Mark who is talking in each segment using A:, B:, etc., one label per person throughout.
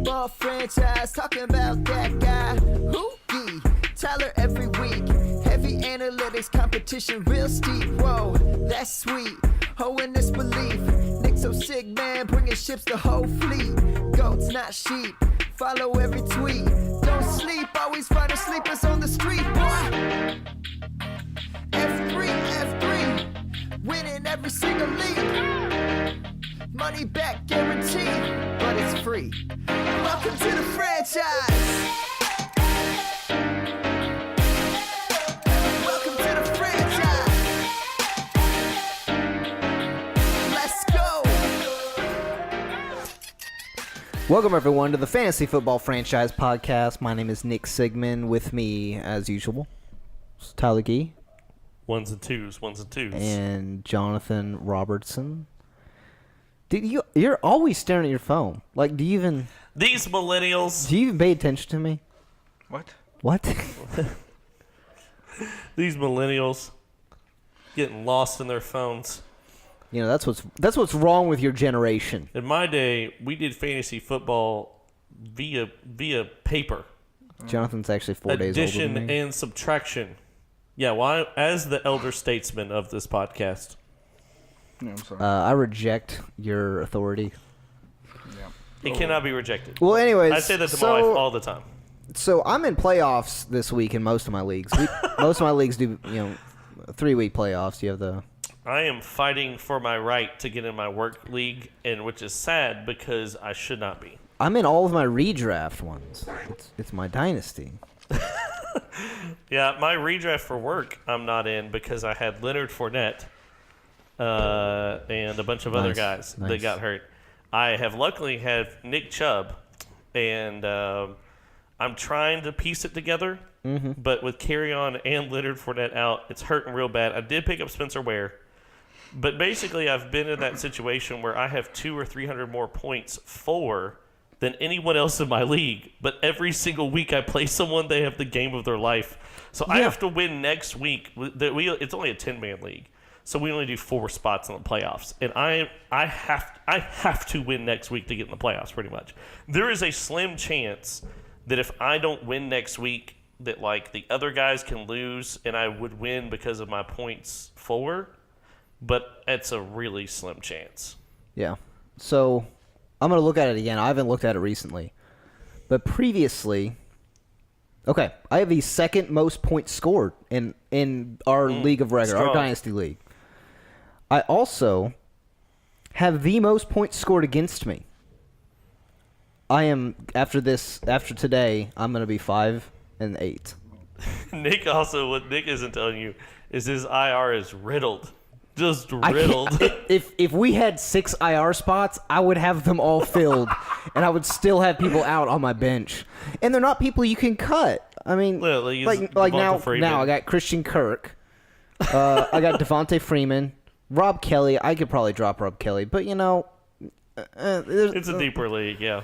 A: football franchise, talking about that guy. Hoogie, Tyler every week. Heavy analytics, competition real steep. Whoa, that's sweet. Oh, in this belief. Nick so sick, man, bringing ships the whole fleet. Goats, not sheep. Follow every tweet. Don't sleep, always finding sleepers on the street, boy. F3, winning every single league. Money back guaranteed, but it's free. Welcome to the franchise. Welcome to the franchise. Let's go.
B: Welcome, everyone, to the Fantasy Football Franchise Podcast. My name is Nick Sigmund. With me, as usual, is Tyler Gee.
C: Ones and twos.
B: And Jonathan Robertson. Dude, you're always staring at your phone. Like, do you even pay attention to me? What?
C: These millennials getting lost in their phones.
B: You know, that's what's wrong with your generation.
C: In my day, we did fantasy football via paper.
B: Jonathan's actually 4 days older than me.
C: Addition and subtraction. Yeah, well, as the elder statesman of this podcast.
D: No, I'm sorry.
B: I reject your authority.
C: It cannot be rejected.
B: Well, anyways,
C: I say that to my wife all the time.
B: So I'm in playoffs this week in most of my leagues. Most of my leagues do, 3-week playoffs. You have the.
C: I am fighting for my right to get in my work league, and which is sad because I should not be.
B: I'm in all of my redraft ones. It's my dynasty.
C: Yeah, my redraft for work I'm not in because I had Leonard Fournette and a bunch of other guys that got hurt. I have luckily had Nick Chubb, and I'm trying to piece it together. Mm-hmm. But with Carry-On and Leonard Fournette out, it's hurting real bad. I did pick up Spencer Ware. But basically, I've been in that situation where I have 200 or 300 more points than anyone else in my league. But every single week I play someone, they have the game of their life. So I have to win next week. It's only a 10-man league. So we only do 4 spots in the playoffs. And I have to win next week to get in the playoffs, pretty much. There is a slim chance that if I don't win next week, that like the other guys can lose and I would win because of my points forward. But it's a really slim chance.
B: Yeah. So I'm going to look at it again. I haven't looked at it recently. But previously, okay, I have the second most points scored in our league of regular, our dynasty league. I also have the most points scored against me. I am, after today, I'm going to be 5-8.
C: Nick also, what Nick isn't telling you is his IR is riddled. Just riddled.
B: If we had 6 IR spots, I would have them all filled, and I would still have people out on my bench. And they're not people you can cut. I mean, like now I got Christian Kirk. I got Devontae Freeman. Rob Kelly. I could probably drop Rob Kelly, but
C: it's a deeper league, yeah.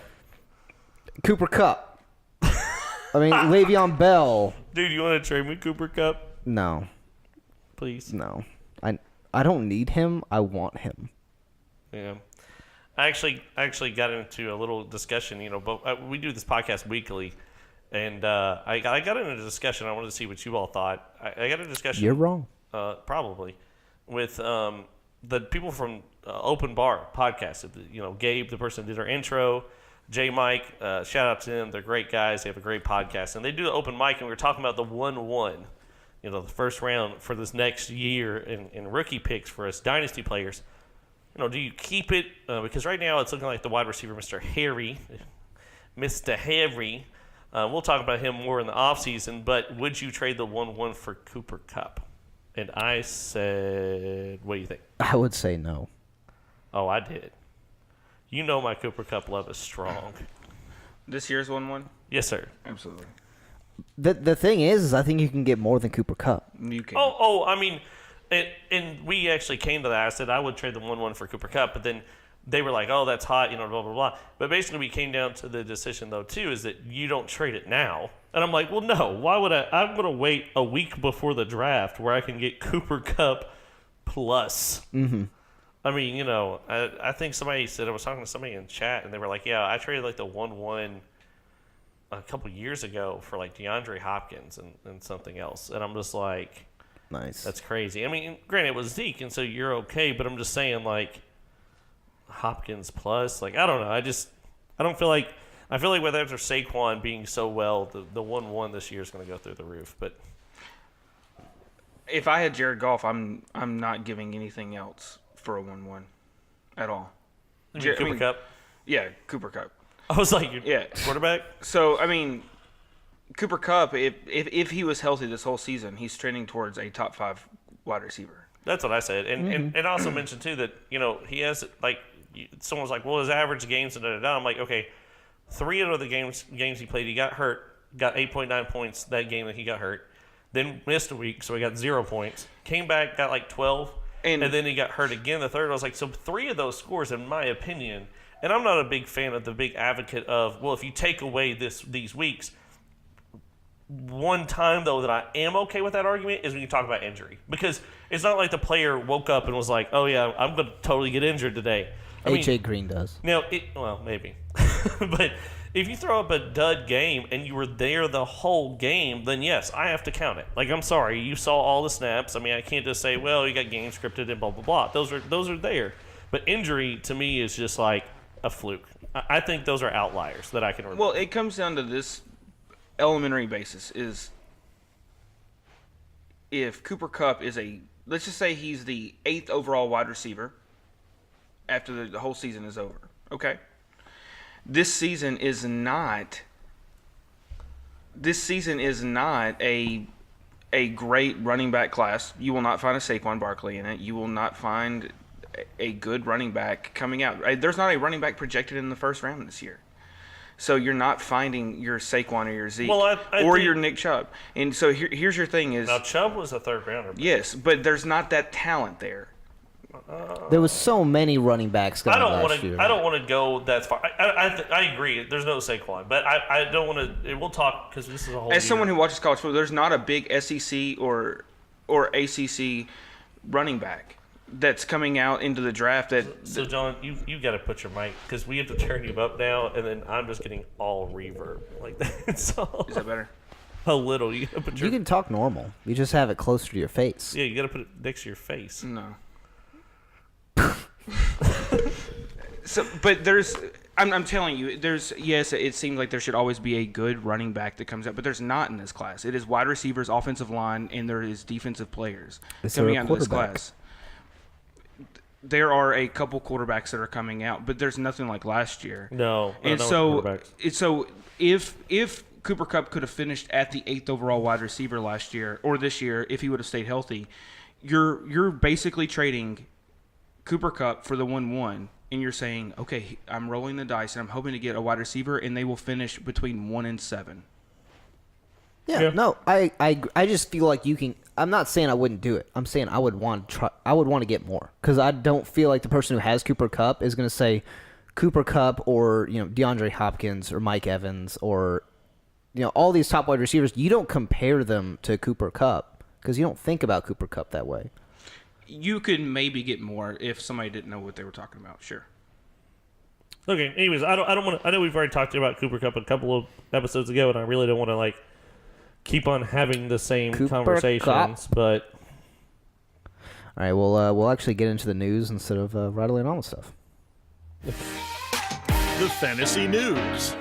B: Cooper Kupp. I mean, Le'Veon Bell.
C: Dude, you want to trade me Cooper Kupp?
B: No.
C: Please?
B: No. I don't need him. I want him.
C: Yeah. I actually got into a little discussion, but we do this podcast weekly, and I got into a discussion. I wanted to see what you all thought. I got a discussion.
B: You're wrong.
C: Probably. With the people from Open Bar podcast. Gabe, the person who did our intro, J Mike, shout out to them. They're great guys. They have a great podcast. And they do the open mic, and we were talking about the 1-1, the first round for this next year in rookie picks for us dynasty players. Do you keep it? Because right now it's looking like the wide receiver, Mr. Harry. We'll talk about him more in the offseason, but would you trade the 1-1 for Cooper Kupp? And I said, what do you think?
B: I would say no.
C: Oh, I did. My Cooper Kupp love is strong.
D: This year's 1-1?
C: Yes, sir.
D: Absolutely.
B: The thing is I think you can get more than Cooper Kupp.
D: You can.
C: I mean, and we actually came to that. I said I would trade the 1-1 for Cooper Kupp, but then they were like, oh, that's hot, blah, blah, blah. But basically we came down to the decision, though, too, is that you don't trade it now. And I'm like, well, no. Why would I? I'm going to wait a week before the draft where I can get Cooper Kupp plus.
B: Mm-hmm.
C: I mean, I think somebody said, I was talking to somebody in chat, and they were like, yeah, I traded like the 1-1 a couple years ago for like DeAndre Hopkins and something else. And I'm just like,
B: Nice.
C: that's crazy. I mean, granted, it was Zeke, and so you're okay, but I'm just saying, like, Hopkins plus, like, I don't know. I feel like with after Saquon being so well, the 1-1 this year is going to go through the roof. But
D: If I had Jared Goff, I'm not giving anything else for a 1-1 at all.
C: Cooper Kupp.
D: Yeah, Cooper Kupp.
C: I was like,
D: Yeah.
C: quarterback.
D: So I mean, Cooper Kupp, if he was healthy this whole season, he's trending towards a top 5 wide receiver.
C: That's what I said, and also mentioned too that he has like someone was like, well, his average games and da. I'm like, okay, 3 out of the games he played, he got hurt, got 8.9 points that game that he got hurt, then missed a week, so he got 0 points. Came back, got like 12, and then he got hurt again the third. I was like, so 3 of those scores, in my opinion, and I'm not a big fan of the big advocate of, well, if you take away these weeks. One time, though, that I am okay with that argument is when you talk about injury. Because it's not like the player woke up and was like, oh, yeah, I'm going to totally get injured today.
B: A.J. Green does.
C: Now, well, maybe. But if you throw up a dud game and you were there the whole game, then yes, I have to count it. Like, I'm sorry, you saw all the snaps. I mean, I can't just say, well, you got game scripted and blah, blah, blah. Those are there. But injury, to me, is just like a fluke. I think those are outliers that I can remember.
D: Well, it comes down to this elementary basis is if Cooper Kupp is let's just say he's the 8th overall wide receiver after the whole season is over. Okay. This season is not a great running back class. You will not find a Saquon Barkley in it. You will not find a good running back coming out. There's not a running back projected in the first round this year. So you're not finding your Saquon or your Zeke or your Nick Chubb. And so here's your thing is...
C: Now, Chubb was a third rounder.
D: Yes, but there's not that talent there.
B: There was so many running backs going last year.
C: I don't want to go that far. I agree. There's no Saquon. But I don't want to... We'll talk because this is a whole
D: As someone who watches college football, there's not a big SEC or ACC running back that's coming out into the draft
C: So John, you got to put your mic because we have to turn you up now, and then I'm just getting all reverb like that. So
D: Is that better?
C: a little. You got to put your.
B: You can talk normal. You just have it closer to your face.
C: Yeah, you got to put it next to your face.
D: No. But I'm telling you, yes, it seems like there should always be a good running back that comes out, but there's not in this class. It is wide receivers, offensive line, and there is defensive players coming out in this class. There are a couple quarterbacks that are coming out, but there's nothing like last year.
C: No,
D: and so if Cooper Kupp could have finished at the 8th overall wide receiver last year or this year, if he would have stayed healthy, you're basically trading Cooper Kupp for the 1-1, and you're saying, okay, I'm rolling the dice and I'm hoping to get a wide receiver, and they will finish between 1 and 7.
B: Yeah. No, I just feel like you can. I'm not saying I wouldn't do it. I'm saying I would want to try. I would want to get more because I don't feel like the person who has Cooper Kupp is going to say Cooper Kupp or DeAndre Hopkins or Mike Evans or all these top wide receivers. You don't compare them to Cooper Kupp because you don't think about Cooper Kupp that way.
D: You could maybe get more if somebody didn't know what they were talking about. Sure.
C: Okay. Anyways, I don't want to. I know we've already talked about Cooper Kupp a couple of episodes ago, and I really don't want to keep on having the same
B: Cooper
C: conversations.
B: Kupp.
C: But
B: all right, we'll actually get into the news instead of rattling on with stuff.
E: The fantasy news.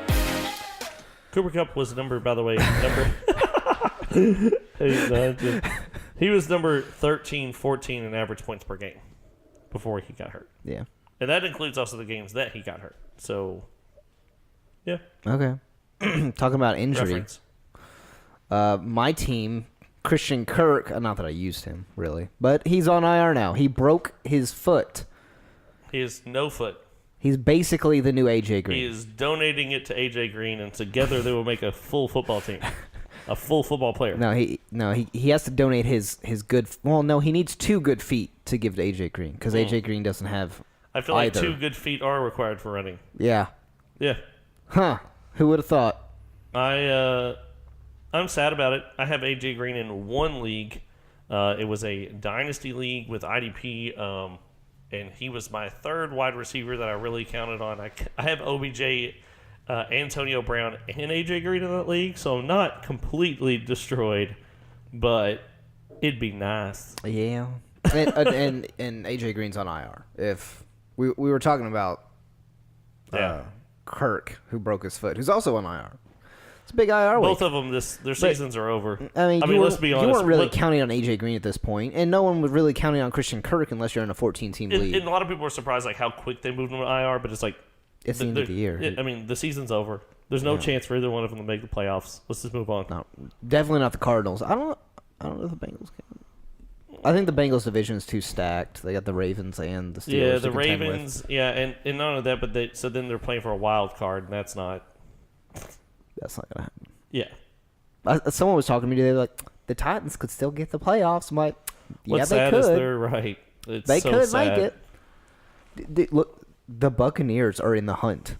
C: Cooper Kupp was by the way, he was number 13, 14 in average points per game before he got hurt.
B: Yeah.
C: And that includes also the games that he got hurt. So, yeah.
B: Okay. Talking about injury.
C: Reference.
B: My team, Christian Kirk, not that I used him, really, but he's on IR now. He broke his foot.
C: He has no foot.
B: He's basically the new A.J. Green.
C: He is donating it to A.J. Green, and together they will make a full football team. A full football player.
B: He has to donate his good. Well, no, he needs 2 good feet to give to A.J. Green because A.J. Green doesn't have.
C: I feel
B: either.
C: like 2 good feet are required for running.
B: Yeah.
C: Yeah.
B: Huh. Who would have thought?
C: I'm sad about it. I have A.J. Green in one league. It was a dynasty league with IDP, and he was my third wide receiver that I really counted on. I have OBJ, Antonio Brown, and AJ Green in that league, so I'm not completely destroyed, but it'd be nice.
B: Yeah. And AJ Green's on IR. If we were talking about Kirk, who broke his foot, who's also on IR. It's a big IR week.
C: Both of them, their seasons are over.
B: I mean,
C: let's be honest.
B: You weren't really counting on AJ Green at this point, and no one was really counting on Christian Kirk unless you're in a 14-team league.
C: And a lot of people are surprised like how quick they moved him to IR, but it's like
B: It's the end of the year.
C: I mean, the season's over. There's no chance for either one of them to make the playoffs. Let's just move on.
B: No, definitely not the Cardinals. I don't know if the Bengals can. I think the Bengals division is too stacked. They got the Ravens and the Steelers.
C: Yeah,
B: to
C: the
B: contend
C: Ravens.
B: with.
C: Yeah, and not only that, but then they're playing for a wild card, and that's not.
B: That's not gonna happen.
C: Yeah.
B: Someone was talking to me today, like the Titans could still get the playoffs. I'm like, yeah,
C: What's
B: they
C: sad
B: could.
C: is they're right. It's
B: They
C: so
B: could
C: sad.
B: make it. Look, the Buccaneers are in the hunt.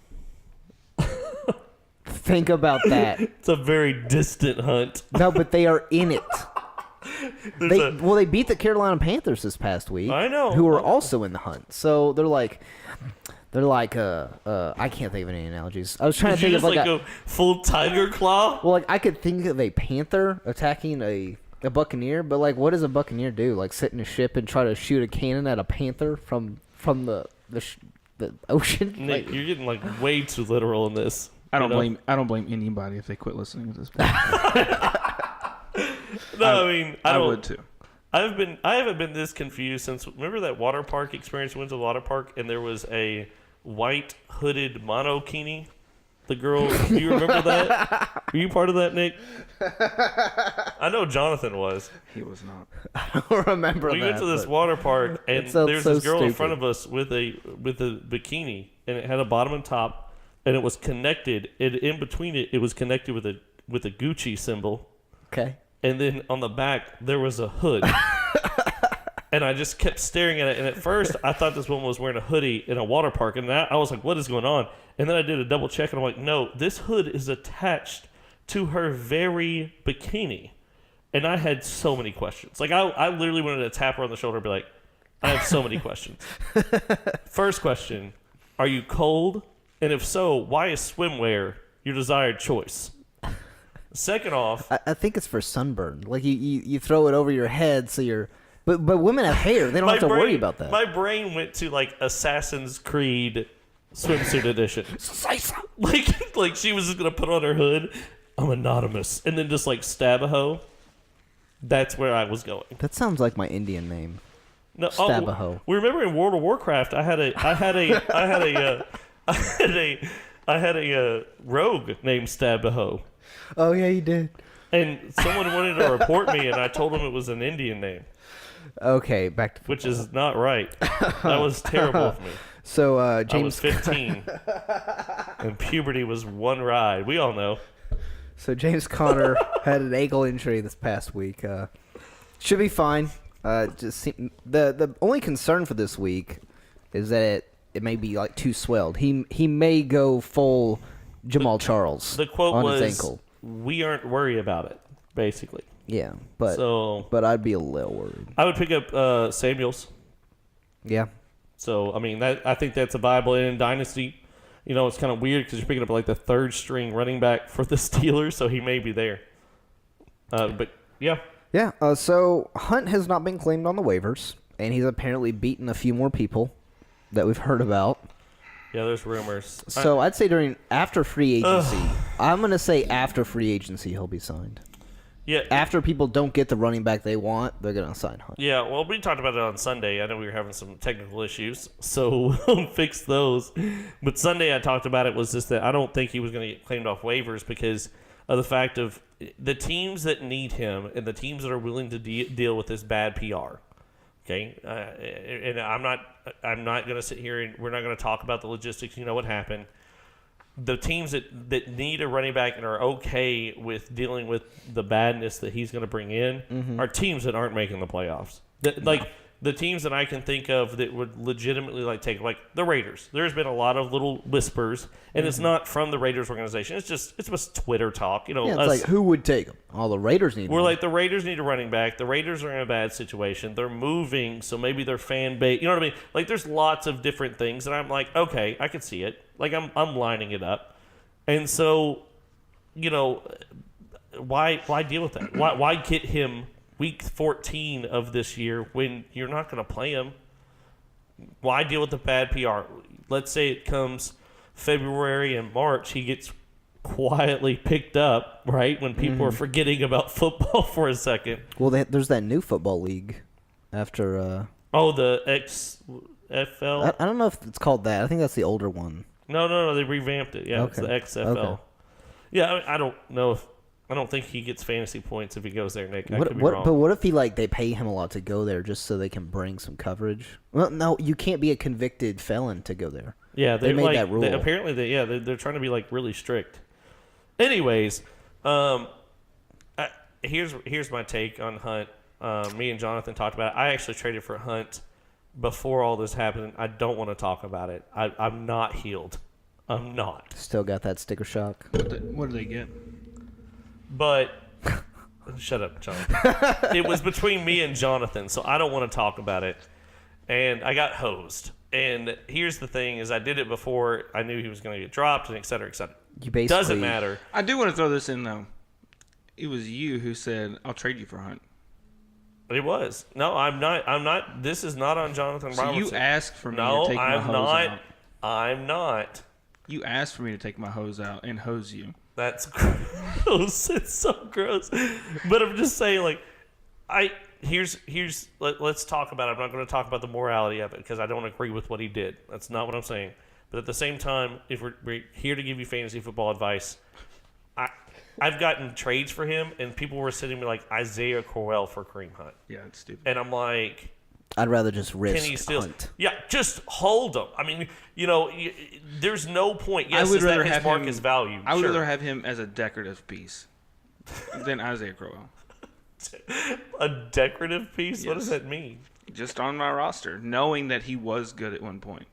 B: Think about that.
C: It's a very distant hunt.
B: No, but they are in it. They beat the Carolina Panthers this past week.
C: I know.
B: Who are also in the hunt. So they're like I can't think of any analogies. I was trying to
C: Did you
B: think
C: just
B: of
C: go full tiger claw?
B: well, like I could think of a panther attacking a buccaneer, but like what does a buccaneer do? Like sit in a ship and try to shoot a cannon at a panther from the ocean?
C: Nick,
B: Like,
C: you're getting like way too literal in this.
D: I don't
C: you know?
D: blame anybody if they quit listening to this podcast.
C: No, I mean
D: I would too.
C: I haven't been this confused since. Remember that water park experience? We went to the water park and there was a white hooded monokini. The girl, do you remember that? Were you part of that, Nick? I know Jonathan was.
D: He was not.
B: I don't remember
C: We
B: that.
C: went to this
B: but-
C: water park and
B: It sounds
C: there's
B: so
C: this girl in
B: stupid.
C: front of us with a bikini and it had a bottom and top and it was connected. And in between it was connected with a Gucci symbol.
B: Okay.
C: And then on the back there was a hood. And I just kept staring at it. And at first I thought this woman was wearing a hoodie in a water park. And I was like, what is going on? And then I did a double check and I'm like, no, this hood is attached to her very bikini. And I had so many questions. Like I literally wanted to tap her on the shoulder and be like, I have so many questions. First question, are you cold? And if so, why is swimwear your desired choice? Second off,
B: I think it's for sunburn. Like you throw it over your head so you're but women have hair. They don't have to worry about that.
C: My brain went to like Assassin's Creed swimsuit edition. like she was just gonna put on her hood, I'm anonymous, and then just like stab a hoe. That's where I was going.
B: That sounds like my Indian name.
C: No,
B: Stab a hoe.
C: We remember in World of Warcraft, I had a rogue named Stab a hoe.
B: Oh yeah, you did.
C: And someone wanted to report me, and I told them it was an Indian name,
B: Okay, back to
C: which is not right. That was terrible of me.
B: so
C: I was
B: James.
C: 15, and puberty was one ride. We all know.
B: So James Conner had an ankle injury this past week. Should be fine. The only concern for this week is that it may be like too swelled. He may go full Jamal Charles.
C: The quote
B: on
C: was,
B: his ankle.
C: "We aren't worried about it." Basically,
B: Yeah, but
C: so
B: I'd be a little worried.
C: I would pick up Samuels.
B: Yeah.
C: So I mean, I think that's a viable in Dynasty. You know, it's kind of weird because you're picking up like the third string running back for the Steelers, so he may be there. But yeah,
B: Yeah. So Hunt has not been claimed on the waivers, and he's apparently beaten a few more people that we've heard about.
C: yeah, there's rumors.
B: So I'd say after free agency, I'm gonna say after free agency he'll be signed.
C: Yeah,
B: After people don't get the running back they want, they're gonna sign Hunt.
C: yeah. Well, we talked about it on Sunday. I know we were having some technical issues, so we'll fix those. But Sunday I talked about it was just that I don't think he was going to get claimed off waivers because of the fact of the teams that need him and the teams that are willing to deal with this bad PR. Okay, and I'm not going to sit here and we're not going to talk about the logistics. You know what happened. The teams that need a running back and are okay with dealing with the badness that he's going to bring in are teams that aren't making the playoffs. Like the teams that I can think of that would legitimately like take like the Raiders. There's been a lot of little whispers, and it's not from the Raiders organization. It's just Twitter talk. You know,
B: Yeah, it's like, who would take them? All the Raiders need
C: we're
B: one.
C: like, the Raiders need a running back. The Raiders are in a bad situation. They're moving, so maybe their fan base. You know what I mean? Like, there's lots of different things, and I'm like, okay, I can see it. Like, I'm lining it up, and so, you know, why deal with that? Why get him week 14 of this year when you're not going to play him? Why deal with the bad PR? Let's say it comes February and March, he gets quietly picked up, right, when people are forgetting about football for a second.
B: Well, there's that new football league after.
C: The XFL?
B: I don't know if it's called that. I think that's the older one.
C: No, they revamped it. Yeah,
B: Okay.
C: It's the XFL.
B: Okay.
C: Yeah, I don't know if I don't think he gets fantasy points if he goes there, Nick. I could be wrong.
B: But what if they pay him a lot to go there just so they can bring some coverage? Well, no, you can't be a convicted felon to go there.
C: Yeah,
B: they made
C: like,
B: that rule.
C: Apparently, they're trying to be like really strict. Anyways, here's my take on Hunt. Me and Jonathan talked about it. I actually traded for Hunt before all this happened. I don't want to talk about it. I'm not healed. I'm not.
B: Still got that sticker shock.
D: What do they get?
C: But shut up, Jonathan. It was between me and Jonathan, so I don't want to talk about it. And I got hosed. And here's the thing: is I did it before I knew he was going to get dropped, and et cetera, et cetera.
B: You basically
C: Doesn't matter.
D: I do want to throw this in though. It was you who said, "I'll trade you for Hunt."
C: It was. No, I'm not. This is not on Jonathan
D: So
C: Robertson.
D: you asked for me
C: No,
D: to take my
C: I'm
D: hose
C: not.
D: out.
C: I'm not.
D: You asked for me to take my hose out and hose you.
C: That's gross. It's so gross. But I'm just saying, like, let's talk about it. I'm not going to talk about the morality of it because I don't agree with what he did. That's not what I'm saying. But at the same time, if we're here to give you fantasy football advice, I've gotten trades for him, and people were sending me like Isaiah Crowell for Kareem Hunt.
D: Yeah, it's stupid.
C: And I'm like,
B: I'd rather just risk
C: can he still?
B: Hunt.
C: Yeah, just hold him. I mean, you know, there's no point. Yes,
D: I would
C: is
D: rather
C: that his
D: have
C: market
D: him.
C: value?
D: I would
C: Sure.
D: rather have him as a decorative piece than Isaiah Crowell.
C: A decorative piece? What
D: Yes.
C: does that mean?
D: Just on my roster, knowing that he was good at one point.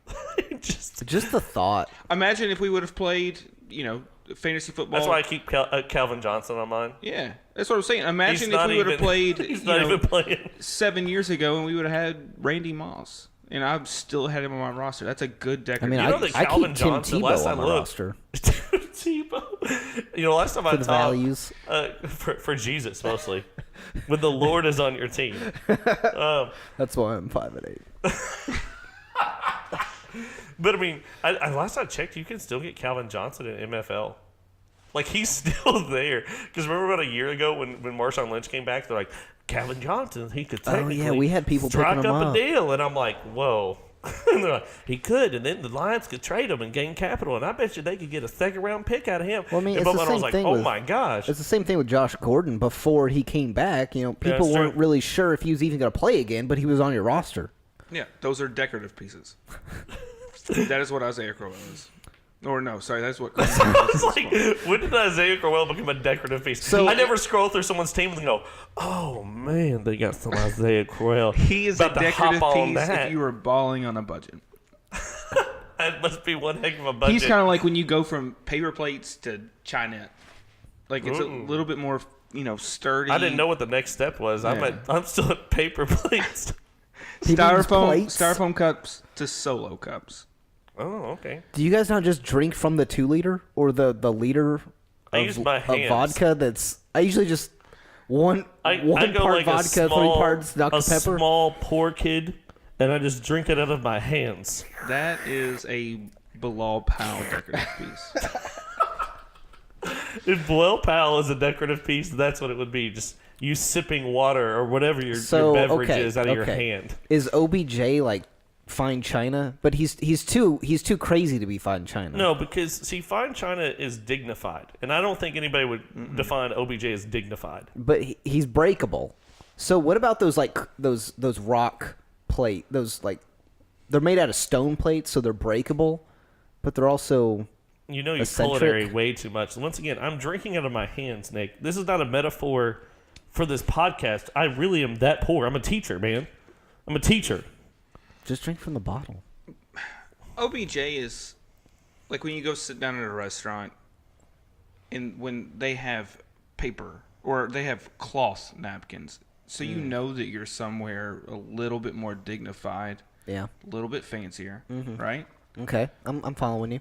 C: Just
B: Just the thought.
D: Imagine if we would have played, fantasy football.
C: that's why I keep Calvin Johnson on mine.
D: Yeah, that's what I'm saying. Imagine
C: He's not
D: if we would have
C: even-
D: played,
C: He's not even playing.
D: 7 years ago, and we would have had Randy Moss, and I still had him on my roster. That's a good decorative.
B: I mean,
C: You know that
B: I
C: Calvin
B: keep Tim
C: Johnson, last
B: Tebow
C: I
B: on my
C: looked-
B: roster
C: Tebow. You know, last time I
B: for the
C: talked
B: values.
C: for Jesus mostly, when the Lord is on your team.
B: That's why I'm 5'8".
C: But I mean, I last I checked, you can still get Calvin Johnson in MFL. Like, he's still there. Because remember about a year ago when Marshawn Lynch came back, they're like, Calvin Johnson, he could technically
B: we had people
C: strike
B: picking him
C: up a
B: up.
C: deal. And I'm like, whoa. And they're like, he could, and then the Lions could trade him and gain capital, and I bet you they could get a second-round pick out of him.
B: Well, I mean,
C: and
B: it's the
C: Bubba, I
B: same
C: was like,
B: thing
C: oh
B: with-
C: my gosh.
B: It's the same thing with Josh Gordon before he came back. People
C: that's
B: weren't
C: true.
B: really sure if he was even going to play again, but he was on your roster.
D: Yeah, those are decorative pieces. That is what Isaiah Crowell is. Or no, sorry, that's what.
C: It's like, when did Isaiah Crowell become a decorative piece?
B: So-
C: I never scroll through someone's team and go, oh man, they got some Isaiah Crowell.
D: He is a
C: About to hop
D: decorative
C: on
D: piece
C: that.
D: if you were balling on a budget.
C: That must be one heck of a budget.
D: He's kind of like when you go from paper plates to Chinette. Like it's a little bit more, sturdy.
C: I didn't know what the next step was.
D: Yeah.
C: I'm still at paper plates.
B: People use plates.
D: styrofoam cups to solo cups.
C: Oh, okay.
B: Do you guys not just drink from the 2-liter or the liter
C: I
B: of,
C: use my
B: of
C: hands.
B: vodka? I usually just one
C: I
B: go part
C: like
B: vodka,
C: a small,
B: 3 parts Dr.
C: a
B: Pepper.
C: small poor kid, and I just drink it out of my hands.
D: That is a Bilal Powell decorative piece.
C: If Bilal Powell is a decorative piece, that's what it would be. Just you sipping water or whatever your beverage is out of your hand.
B: Is OBJ like fine china? But he's too crazy to be fine china.
C: No, because see, fine china is dignified, and I don't think anybody would define OBJ as dignified.
B: But he's breakable. So what about those those rock plate? They're made out of stone plates, so they're breakable, but they're also
C: You know, you're
B: eccentric.
C: culinary way too much. Once again, I'm drinking out of my hands, Nick. This is not a metaphor for this podcast. I really am that poor. I'm a teacher, man. I'm a teacher.
B: Just drink from the bottle.
D: OBJ is like when you go sit down at a restaurant, and when they have paper or they have cloth napkins, so you know that you're somewhere a little bit more dignified,
B: Yeah.
D: a little bit fancier, right?
B: Okay. I'm following you.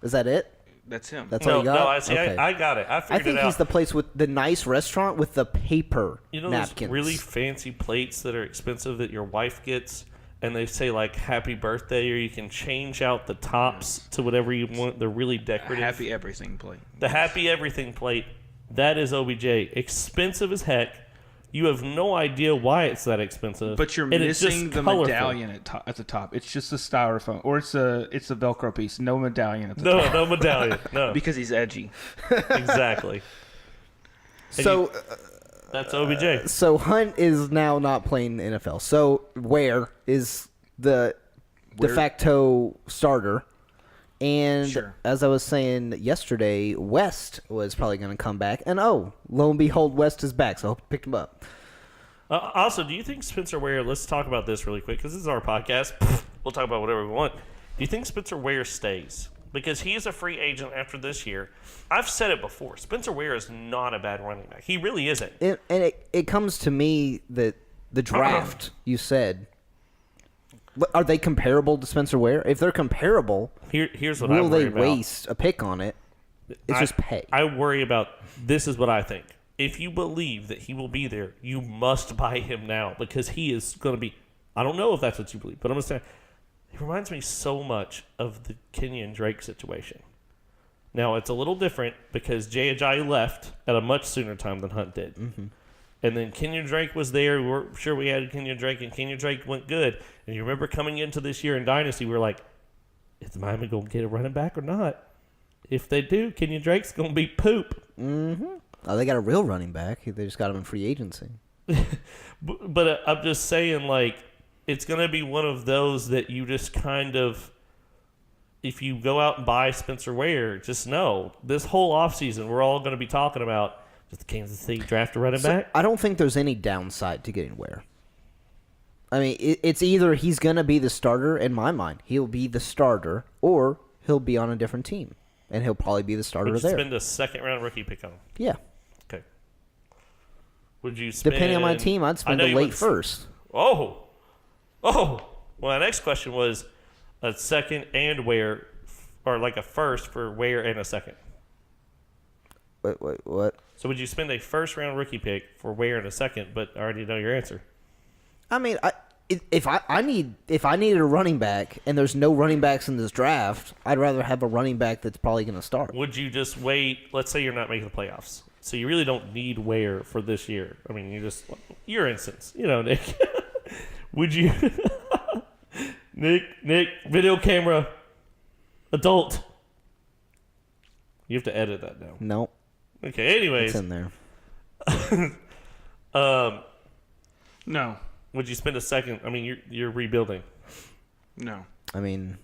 B: Is that it?
D: That's him.
B: That's all
C: No,
B: you got?
C: no, I see.
B: Okay.
C: I got it. I
B: I
C: figured
B: think
C: it out.
B: he's the place with the nice restaurant with the paper
C: You know
B: napkins.
C: those really fancy plates that are expensive that your wife gets, and they say like "Happy Birthday," or you can change out the tops to whatever you want. They're really
D: A
C: decorative.
D: happy everything plate.
C: The Happy Everything plate. That is OBJ. Expensive as heck. You have no idea why it's that expensive.
D: But you're
C: and it's just
D: missing the
C: colorful.
D: medallion at the top. It's just a styrofoam, or it's a Velcro piece. No medallion at the top.
C: No medallion. No,
D: Because he's edgy.
C: exactly.
B: So,
C: That's OBJ.
B: so Hunt is now not playing the NFL. So Ware is the de facto starter. And
D: Sure.
B: as I was saying yesterday, West was probably going to come back. And lo and behold, West is back. So I hope you picked him up.
C: Also, do you think Spencer Ware? Let's talk about this really quick because this is our podcast. We'll talk about whatever we want. Do you think Spencer Ware stays? Because he is a free agent after this year. I've said it before. Spencer Ware is not a bad running back. He really isn't.
B: It comes to me that the draft, you said, but are they comparable to Spencer Ware? If they're comparable,
C: Here's what
B: will
C: I
B: they
C: worry about.
B: waste a pick on it? It's just pay.
C: I worry about this is what I think. If you believe that he will be there, you must buy him now because he is going to be. I don't know if that's what you believe, but I'm going to say he reminds me so much of the Kenyon Drake situation. Now it's a little different because Jay Ajayi left at a much sooner time than Hunt did. Mm-hmm. And then Kenyon Drake was there. We were sure we had Kenyon Drake, and Kenyon Drake went good. And you remember coming into this year in Dynasty, we were like, is Miami going to get a running back or not? If they do, Kenyon Drake's going to be poop.
B: Oh, they got a real running back. They just got him in free agency.
C: But I'm just saying, like, it's going to be one of those that you just kind of, if you go out and buy Spencer Ware, just know this whole offseason we're all going to be talking about does the Kansas City draft a running back?
B: I don't think there's any downside to getting Ware. I mean, it's either he's going to be the starter, in my mind. He'll be the starter, or he'll be on a different team. And he'll probably be the starter
C: Would you
B: there.
C: spend a second-round rookie pick on him?
B: Yeah.
C: Okay. Would you spend...
B: Depending on my team, I'd spend
C: I know
B: a
C: you
B: late
C: would-
B: first.
C: Oh! Well, my next question was a second and Ware, or like a first for Ware and a second.
B: Wait, what?
C: So would you spend a first-round rookie pick for Ware and a second, but I already know your answer?
B: I mean, if I needed a running back and there's no running backs in this draft, I'd rather have a running back that's probably going to start.
C: Would you just wait? Let's say you're not making the playoffs, so you really don't need Ware for this year. I mean, your instance, Nick. Would you, Nick, video camera, adult? You have to edit that now.
B: Nope,
C: Okay. Anyways,
B: it's in there.
D: No.
C: would you spend a second? I mean, you're rebuilding.
D: No.
B: I mean,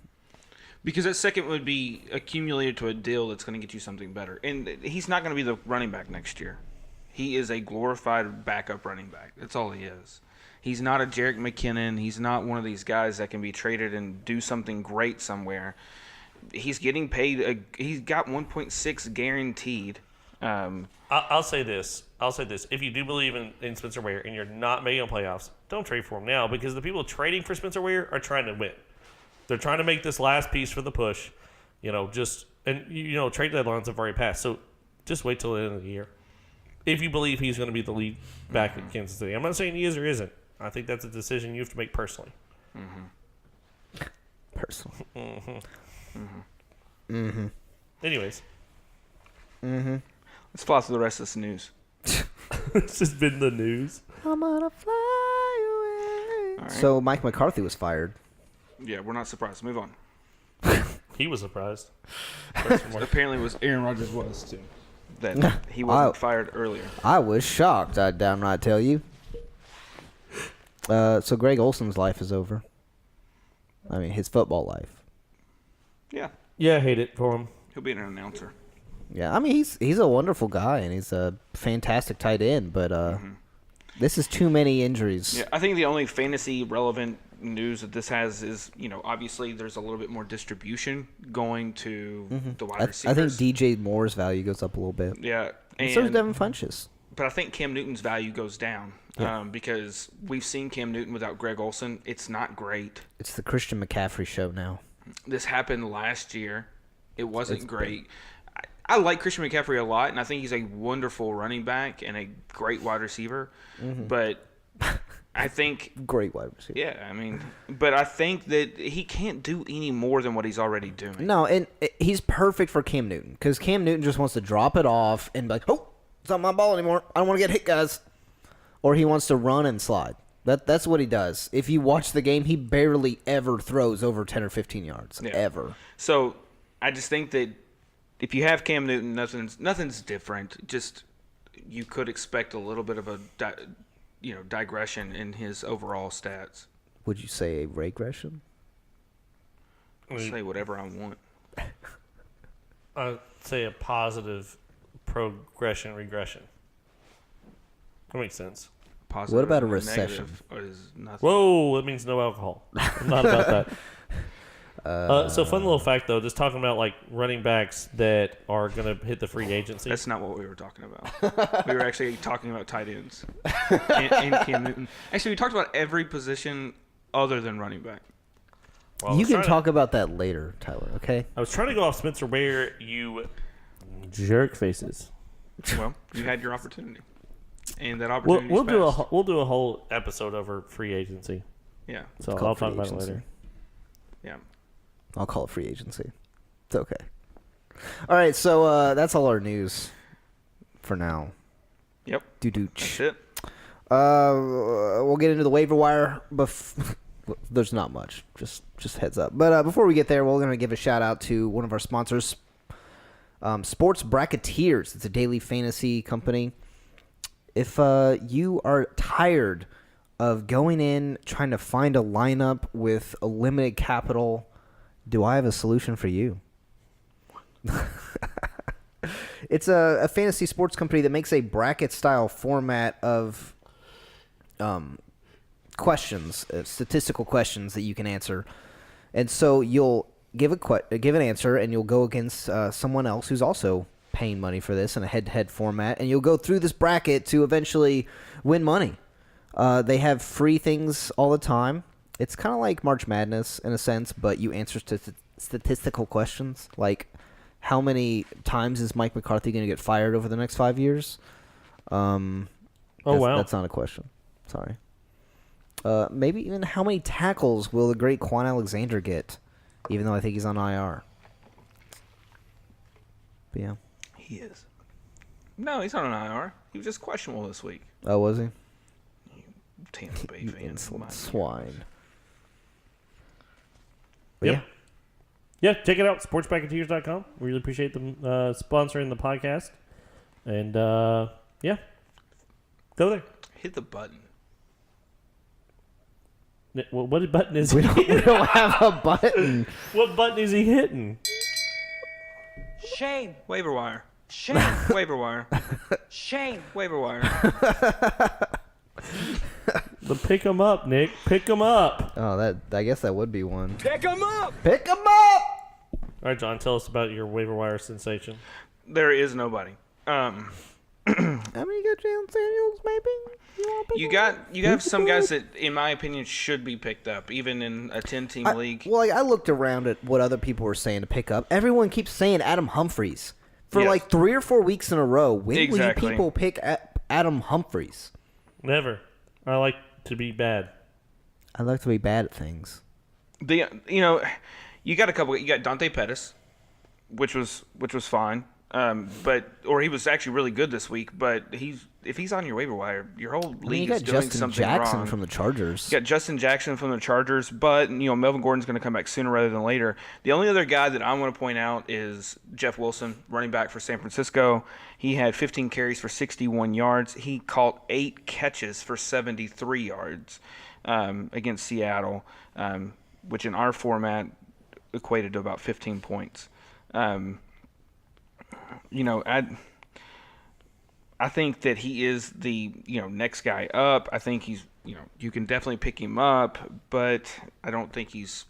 D: Because that second would be accumulated to a deal that's going to get you something better. And he's not going to be the running back next year. He is a glorified backup running back. That's all he is. He's not a Jerick McKinnon. He's not one of these guys that can be traded and do something great somewhere. He's getting paid. He's got 1.6 guaranteed.
C: I'll say this. If you do believe in Spencer Ware and you're not making the playoffs, don't trade for him now because the people trading for Spencer Ware are trying to win. They're trying to make this last piece for the push. Trade deadlines have already passed. So just wait till the end of the year. If you believe he's going to be the lead back in Kansas City. I'm not saying he is or isn't. I think that's a decision you have to make personally.
B: personally.
C: Anyways.
D: Let's fly through the rest of this news.
C: It's just been the news.
B: I'm gonna fly away.
D: All right.
B: So Mike McCarthy was fired.
D: Yeah, we're not surprised. Move on.
C: He was surprised.
D: Apparently, Aaron Rodgers was too. That he wasn't fired earlier.
B: I was shocked. I'd downright tell you. So Greg Olson's life is over. I mean, his football life.
D: Yeah,
C: Yeah, I hate it for him.
D: he'll be an announcer.
B: Yeah, I mean he's a wonderful guy and he's a fantastic tight end, but This is too many injuries.
D: Yeah, I think the only fantasy relevant news that this has is, obviously there's a little bit more distribution going to the wide
B: I
D: receivers.
B: think DJ Moore's value goes up a little bit.
D: Yeah.
B: And so does Devin Funchess.
D: But I think Cam Newton's value goes down because we've seen Cam Newton without Greg Olsen. It's not great.
B: It's the Christian McCaffrey show now.
D: This happened last year. It wasn't great. I like Christian McCaffrey a lot, and I think he's a wonderful running back and a great wide receiver. But I think
B: Great wide receiver.
D: yeah, but I think that he can't do any more than what he's already doing.
B: No, and he's perfect for Cam Newton because Cam Newton just wants to drop it off and be like, oh, it's not my ball anymore. I don't want to get hit, guys. Or he wants to run and slide. That's what he does. If you watch the game, he barely ever throws over 10 or 15 yards, ever.
D: So I just think that if you have Cam Newton, nothing's different. Just you could expect a little bit of a digression in his overall stats.
B: Would you say a regression?
D: I'll say whatever I want.
C: I'd say a positive progression regression. That makes sense.
D: Positive
B: What about a
D: and
B: recession?
D: negative is nothing.
C: Whoa, that means no alcohol. I'm not about that. So fun little fact though, just talking about like running backs that are gonna hit the free agency.
D: That's not what we were talking about. We were actually talking about tight ends and Cam Newton. Actually, we talked about every position other than running back.
C: Well,
B: You can talk about that later, Tyler, okay?
C: I was trying to go off Spencer Ware, you jerk faces.
D: Well, you had your opportunity, and that opportunity.
C: We'll do a whole episode over free agency.
D: Yeah,
C: So
B: called
C: I'll
B: free
C: talk about it
B: agency.
C: later.
D: yeah.
B: I'll call it free agency. It's okay. All right, so that's all our news for now.
D: Yep.
B: Doo-doo-ch.
D: That's it.
B: We'll get into the waiver wire. There's not much. Just heads up. But before we get there, we're going to give a shout out to one of our sponsors, Sports Bracketeers. It's a daily fantasy company. If you are tired of going in trying to find a lineup with a limited capital, do I have a solution for you? It's a fantasy sports company that makes a bracket-style format of questions, statistical questions that you can answer. And so you'll give an answer, and you'll go against someone else who's also paying money for this in a head-to-head format, and you'll go through this bracket to eventually win money. They have free things all the time. It's kind of like March Madness in a sense, but you answer statistical questions like how many times is Mike McCarthy going to get fired over the next 5 years?
C: Wow.
B: That's not a question. Sorry. Maybe even how many tackles will the great Quan Alexander get, even though I think he's on IR. But yeah.
D: He is. No, he's not an IR. He was just questionable this week.
B: Oh, was he?
D: Tampa Bay
B: You
D: fan.
B: insolent swine. But
C: Yep. Yeah, check it out, sportsbracketeers.com. We really appreciate them sponsoring the podcast. And, yeah, go there.
D: Hit the button.
C: What button is
B: We
C: he
B: we don't have a button.
C: What button is he hitting?
F: Shame.
D: Waiver wire.
F: Shame.
D: Waiver wire.
F: Shame.
D: Waiver wire.
C: Pick him up, Nick. Pick him up.
B: Oh, I guess that would be one.
F: Pick 'em up.
B: Pick him up!
C: All right, John, tell us about your waiver wire sensation.
D: There is nobody.
B: How many you got, Jalen Samuels, maybe?
D: You have some guys that, in my opinion, should be picked up, even in a 10-team league.
B: Well, I looked around at what other people were saying to pick up. Everyone keeps saying Adam Humphries. For
D: Yes.
B: like 3 or 4 weeks in a row. When
D: Exactly.
B: will you people pick Adam Humphries?
C: Never. I like to be bad.
B: I like to be bad at things.
D: You got a couple. You got Dante Pettis, which was fine. Or he was actually really good this week. But if he's on your waiver wire, your whole league
B: you
D: is
B: got
D: doing
B: Justin
D: something
B: Jackson
D: wrong.
B: from the Chargers.
D: You got Justin Jackson from the Chargers, but Melvin Gordon's going to come back sooner rather than later. The only other guy that I want to point out is Jeff Wilson, running back for San Francisco. He had 15 carries for 61 yards. He caught 8 catches for 73 yards against Seattle, which in our format equated to about 15 points. I think that he is the next guy up. I think he's you can definitely pick him up, but I don't think he's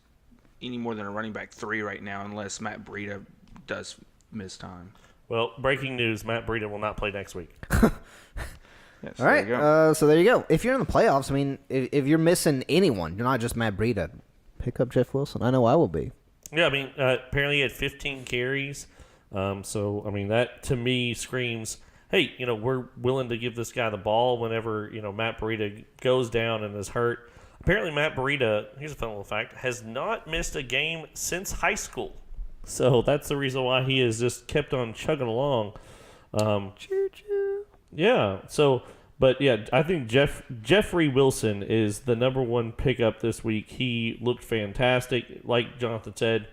D: any more than a running back 3 right now, unless Matt Breida does miss time.
C: Well, breaking news: Matt Breida will not play next week.
D: Yes,
B: All right, so there you go. If you're in the playoffs, I mean, if you're missing anyone, you're not just Matt Breida. Pick up Jeff Wilson. I know I will be.
C: Yeah, I mean, apparently he had 15 carries. So, I mean, that to me screams, hey, we're willing to give this guy the ball whenever, Matt Breida goes down and is hurt. Apparently, Matt Breida, here's a fun little fact, has not missed a game since high school. So that's the reason why he has just kept on chugging along.
B: Choo-choo.
C: Yeah, so, but yeah, I think Jeffrey Wilson is the number 1 pickup this week. He looked fantastic, like Jonathan said.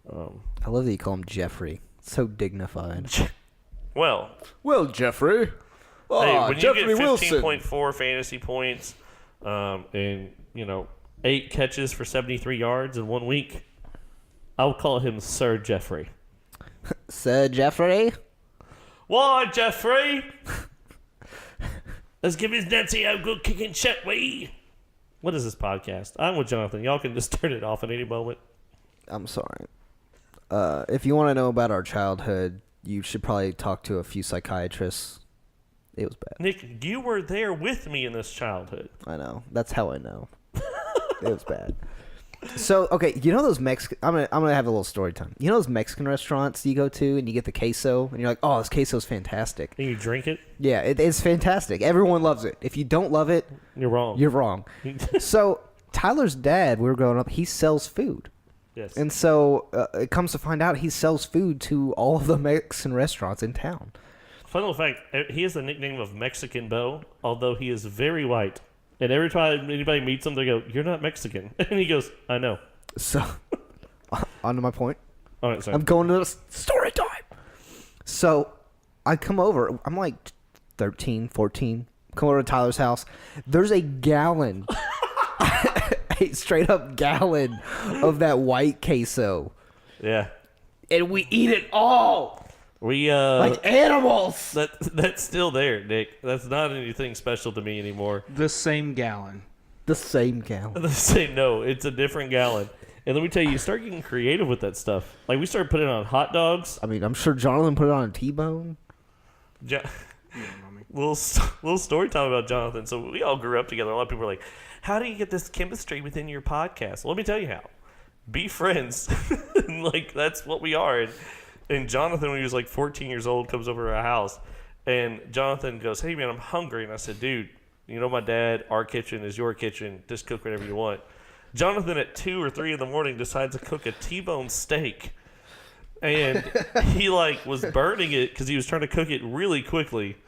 B: I love that you call him Jeffrey. So dignified.
C: Well,
B: Jeffrey.
C: Hey, when you get 15.4 fantasy points, and 8 catches for 73 yards in 1 week, I'll call him Sir Jeffrey.
B: Sir Jeffrey?
C: Why, Jeffrey? Let's give his Nancy a good kicking shot, we. What is this podcast? I'm with Jonathan. Y'all can just turn it off at any moment.
B: I'm sorry. If you want to know about our childhood, you should probably talk to a few psychiatrists. It was bad.
C: Nick, you were there with me in this childhood.
B: I know. That's how I know. It was bad. So, okay, you know those Mexican... I'm gonna have a little story time. You know those Mexican restaurants you go to and you get the queso and you're like, oh, this queso's fantastic.
C: And you drink it?
B: Yeah, it's fantastic. Everyone loves it. If you don't love it...
C: You're wrong.
B: You're wrong. So, Tyler's dad, we were growing up, he sells food.
C: Yes.
B: And so, it comes to find out he sells food to all of the Mexican restaurants in town.
C: Fun little fact, he has the nickname of Mexican Bo, although he is very white. And every time anybody meets him, they go, "You're not Mexican." And he goes, "I know."
B: So, on to my point.
C: All right, sorry.
B: I'm going to the story time. So, I come over. I'm like 13, 14. Come over to Tyler's house. There's a gallon, a straight up gallon of that white queso.
C: Yeah.
B: And we eat it all.
C: We
B: like animals.
C: That's still there, Nick. That's not anything special to me anymore.
D: The same gallon.
B: The same gallon.
C: The same, no, it's a different gallon. And let me tell you, you start getting creative with that stuff. Like we started putting it on hot dogs.
B: I mean, I'm sure Jonathan put it on a T-bone.
C: Little story time about Jonathan. So we all grew up together. A lot of people were like, "How do you get this chemistry within your podcast?" Well, let me tell you how. Be friends. Like that's what we are. And Jonathan, when he was like 14 years old, comes over to our house. And Jonathan goes, "Hey, man, I'm hungry." And I said, "Dude, you know my dad, our kitchen is your kitchen. Just cook whatever you want." Jonathan, at 2 or 3 in the morning, decides to cook a T-bone steak. And he, was burning it because he was trying to cook it really quickly.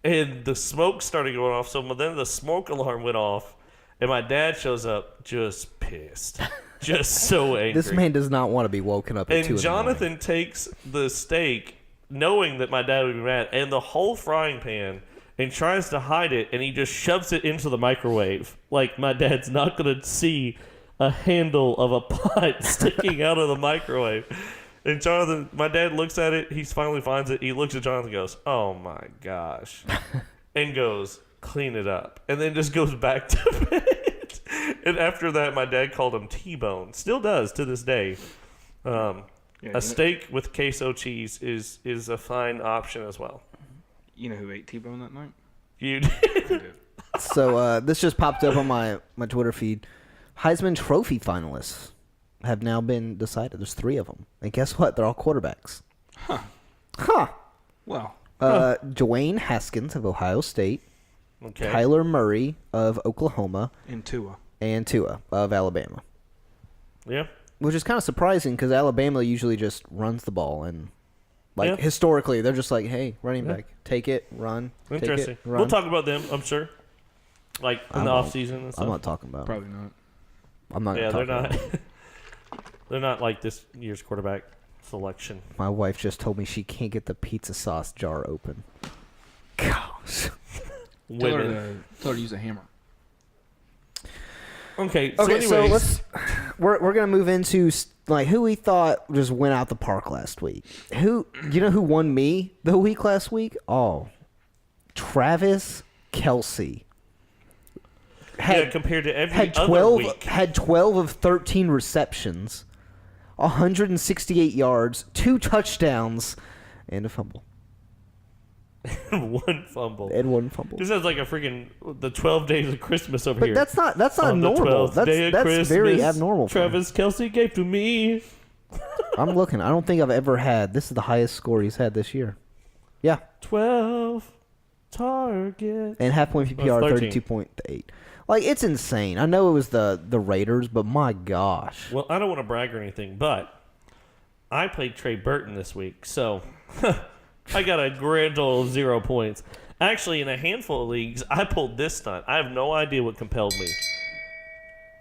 C: And the smoke started going off. So then the smoke alarm went off. And my dad shows up just pissed. Just so angry.
B: This man does not want to be woken up at 2 in the
C: morning. And
B: morning.
C: Jonathan takes the steak, knowing that my dad would be mad, and the whole frying pan, and tries to hide it, and he just shoves it into the microwave. Like, my dad's not going to see a handle of a pot sticking out of the microwave. And Jonathan, my dad looks at it, he finally finds it, he looks at Jonathan and goes, "Oh my gosh," and goes, "Clean it up," and then just goes back to bed. And after that, my dad called him T-bone. Still does to this day. A steak with queso cheese is a fine option as well.
D: You know who ate T-bone that night?
C: You did.
B: So this just popped up on my Twitter feed. Heisman Trophy finalists have now been decided. There's 3 of them. And guess what? They're all quarterbacks. Huh.
D: Well.
B: Dwayne Haskins of Ohio State.
C: Okay.
B: Kyler Murray of Oklahoma.
D: And Tua.
B: And Tua of Alabama.
C: Yeah.
B: Which is kind of surprising because Alabama usually just runs the ball. And historically, they're just like, hey, running back, take it, run.
C: Interesting.
B: Take it, run.
C: We'll talk about them, I'm sure. Like in the offseason and stuff.
B: I'm not talking about
D: Probably not.
B: I'm not
C: Yeah,
B: gonna
C: they're
B: talk
C: not.
B: about it.
C: They're not like this year's quarterback selection.
B: My wife just told me she can't get the pizza sauce jar open. Gosh.
D: Tell her to use a hammer.
C: Okay, so
B: Okay,
C: anyways.
B: so we're gonna move into who we thought just went out the park last week. Who won me the week last week? Oh, Travis Kelce
C: compared to every
B: had
C: other
B: 12
C: week.
B: had 12 of 13 receptions, 168 yards, 2 touchdowns, and a fumble.
C: One fumble.
B: And 1 fumble.
C: This sounds like a freaking the 12 days of Christmas over
B: But
C: here.
B: that's not
C: On the
B: normal.
C: 12th day of
B: That's
C: Christmas,
B: very abnormal. for him.
C: Travis Kelce gave to me.
B: I'm looking. I don't think I've ever had. This is the highest score he's had this year. Yeah.
C: 12 targets.
B: And half point PPR,
C: 13.
B: 32.8. Like, it's insane. I know it was the Raiders, but my gosh.
C: Well, I don't want to brag or anything, but I played Trey Burton this week, so I got a grand total of 0 points. Actually, in a handful of leagues, I pulled this stunt. I have no idea what compelled me.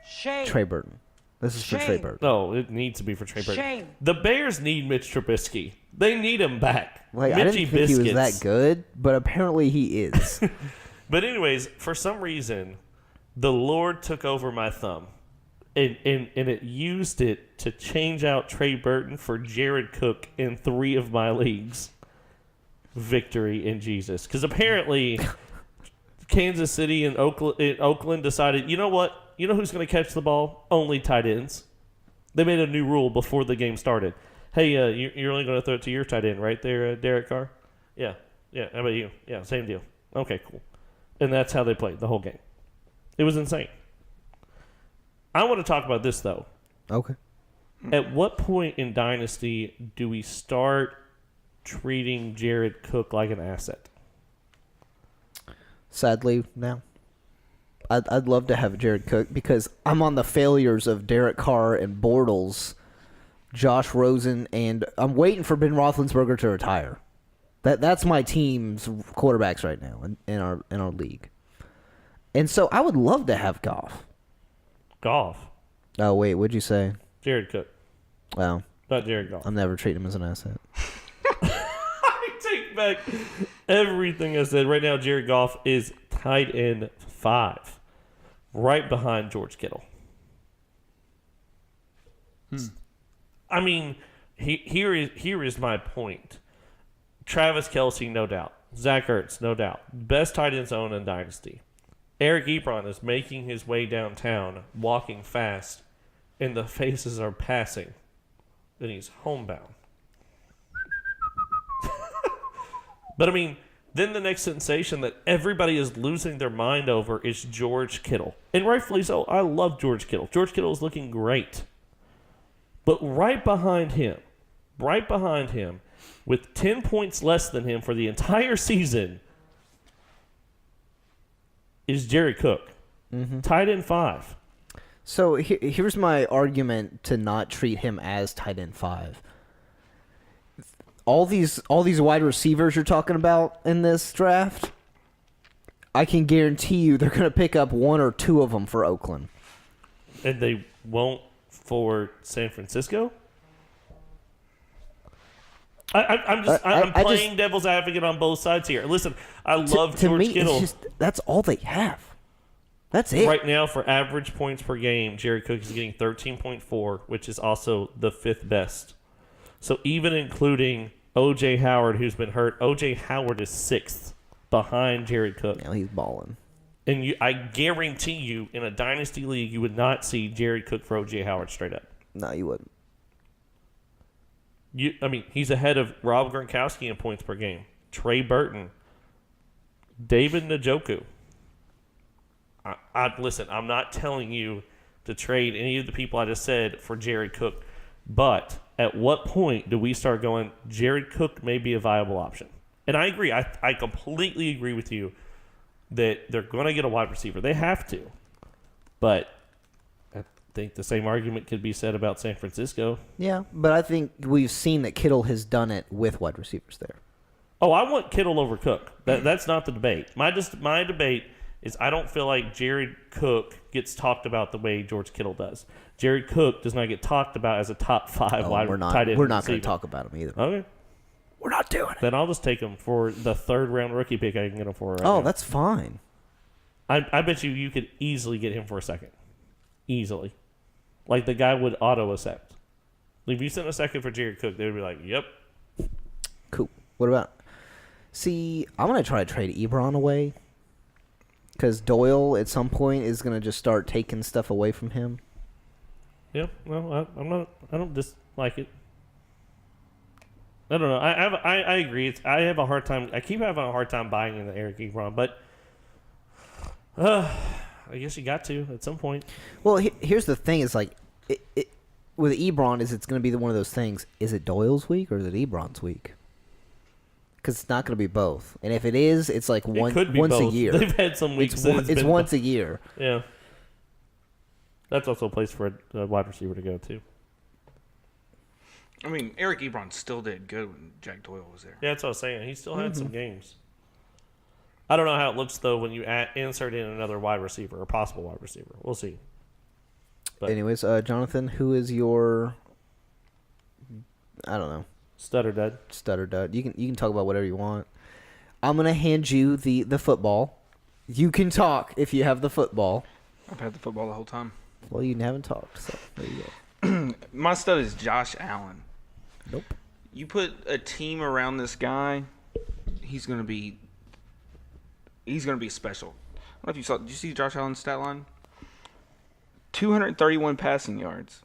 F: Shame.
B: Trey Burton. This is for Trey
F: Shame.
B: Burton.
C: No, it needs to be for Trey Burton.
F: Shame.
C: The Bears need Mitch Trubisky. They need him back.
B: Like, I
C: Mitchie
B: didn't think he was that
C: Biscuits.
B: good, but apparently he is.
C: But anyways, for some reason, the Lord took over my thumb. And it used it to change out Trey Burton for Jared Cook in 3 of my leagues. Victory in Jesus. Because apparently Kansas City and Oakland decided, you know what? You know who's going to catch the ball? Only tight ends. They made a new rule before the game started. Hey, you're only going to throw it to your tight end, right there, Derek Carr? Yeah. Yeah, how about you? Yeah, same deal. Okay, cool. And that's how they played the whole game. It was insane. I want to talk about this, though.
B: Okay.
C: At what point in Dynasty do we start treating Jared Cook like an asset?
B: Sadly, now. I'd love to have Jared Cook because I'm on the failures of Derek Carr and Bortles, Josh Rosen, and I'm waiting for Ben Roethlisberger to retire. That's my team's quarterbacks right now in our league. And so I would love to have Goff.
C: Goff.
B: Oh, wait, what'd you say?
C: Jared Cook.
B: Well,
C: Not Jared Goff.
B: I'm never treating him as an asset.
C: I take back everything I said. Right now, Jared Goff is tight end 5, right behind George Kittle. I mean, here is my point. Travis Kelce, no doubt. Zach Ertz, no doubt. Best tight ends owned in Dynasty. Eric Ebron is making his way downtown, walking fast, and the faces are passing. And he's homebound. But I mean, then the next sensation that everybody is losing their mind over is George Kittle. And rightfully so. I love George Kittle. George Kittle is looking great. But right behind him, with 10 points less than him for the entire season, is Jared Cook. Tight end 5.
B: So here's my argument to not treat him as tight end 5. All these wide receivers you're talking about in this draft, I can guarantee you they're going to pick up 1 or 2 of them for Oakland.
C: And they won't for San Francisco? I'm playing devil's advocate on both sides here. Listen, I love
B: To
C: George
B: me,
C: Kittle.
B: it's just that's all they have. That's it.
C: Right now, for average points per game, Jared Cook is getting 13.4, which is also the 5th best. So even including O.J. Howard, who's been hurt, O.J. Howard is 6th behind Jared Cook.
B: Yeah, he's balling.
C: And I guarantee you, in a dynasty league, you would not see Jared Cook for O.J. Howard straight up.
B: No, you wouldn't.
C: He's ahead of Rob Gronkowski in points per game, Trey Burton, David Njoku. Listen, I'm not telling you to trade any of the people I just said for Jared Cook, but at what point do we start going, Jared Cook may be a viable option? And I agree. I completely agree with you that they're going to get a wide receiver. They have to. But I think the same argument could be said about San Francisco.
B: Yeah, but I think we've seen that Kittle has done it with wide receivers there.
C: Oh, I want Kittle over Cook. That's not the debate. My debate is I don't feel like Jared Cook gets talked about the way George Kittle does. Jared Cook does not get talked about as a top 5 wide
B: We're
C: tight end.
B: not going to
C: receiver.
B: talk about him either.
C: Okay.
B: We're not doing it.
C: Then I'll just take him for the 3rd round rookie pick I can get him for right now.
B: That's fine.
C: I bet you could easily get him for a 2nd. Easily. Like the guy would auto accept. If you sent a 2nd for Jared Cook, they would be like, yep.
B: Cool. What about? See, I'm going to try to trade Ebron away. Because Doyle, at some point, is going to just start taking stuff away from him.
C: Yeah, well, I don't dislike it. I don't know. I agree. I have a hard time. I keep having a hard time buying into Eric Ebron, but I guess you got to at some point.
B: Well, here's the thing: is like with Ebron, it's going to be one of those things. Is it Doyle's week or is it Ebron's week? Because it's not going to be both. And if it is, it's like once
C: both.
B: a year.
C: They've had some weeks.
B: It's once a year.
C: Yeah. That's also a place for a wide receiver to go to.
D: I mean, Eric Ebron still did good when Jack Doyle was there.
C: Yeah, that's what I was saying. He still had some games. I don't know how it looks, though, when you insert in another wide receiver or possible wide receiver. We'll see. But
B: Anyways, Jonathan, who is your... I don't know.
C: Stutter dud.
B: Stutter dud. You can talk about whatever you want. I'm going to hand you the football. You can talk if you have the football.
D: I've had the football the whole time.
B: Well, you haven't talked, so there you go.
D: My stud is Josh Allen.
B: Nope.
D: You put a team around this guy, he's gonna be special. I don't know if you saw. Did you see Josh Allen's stat line? 231 passing yards,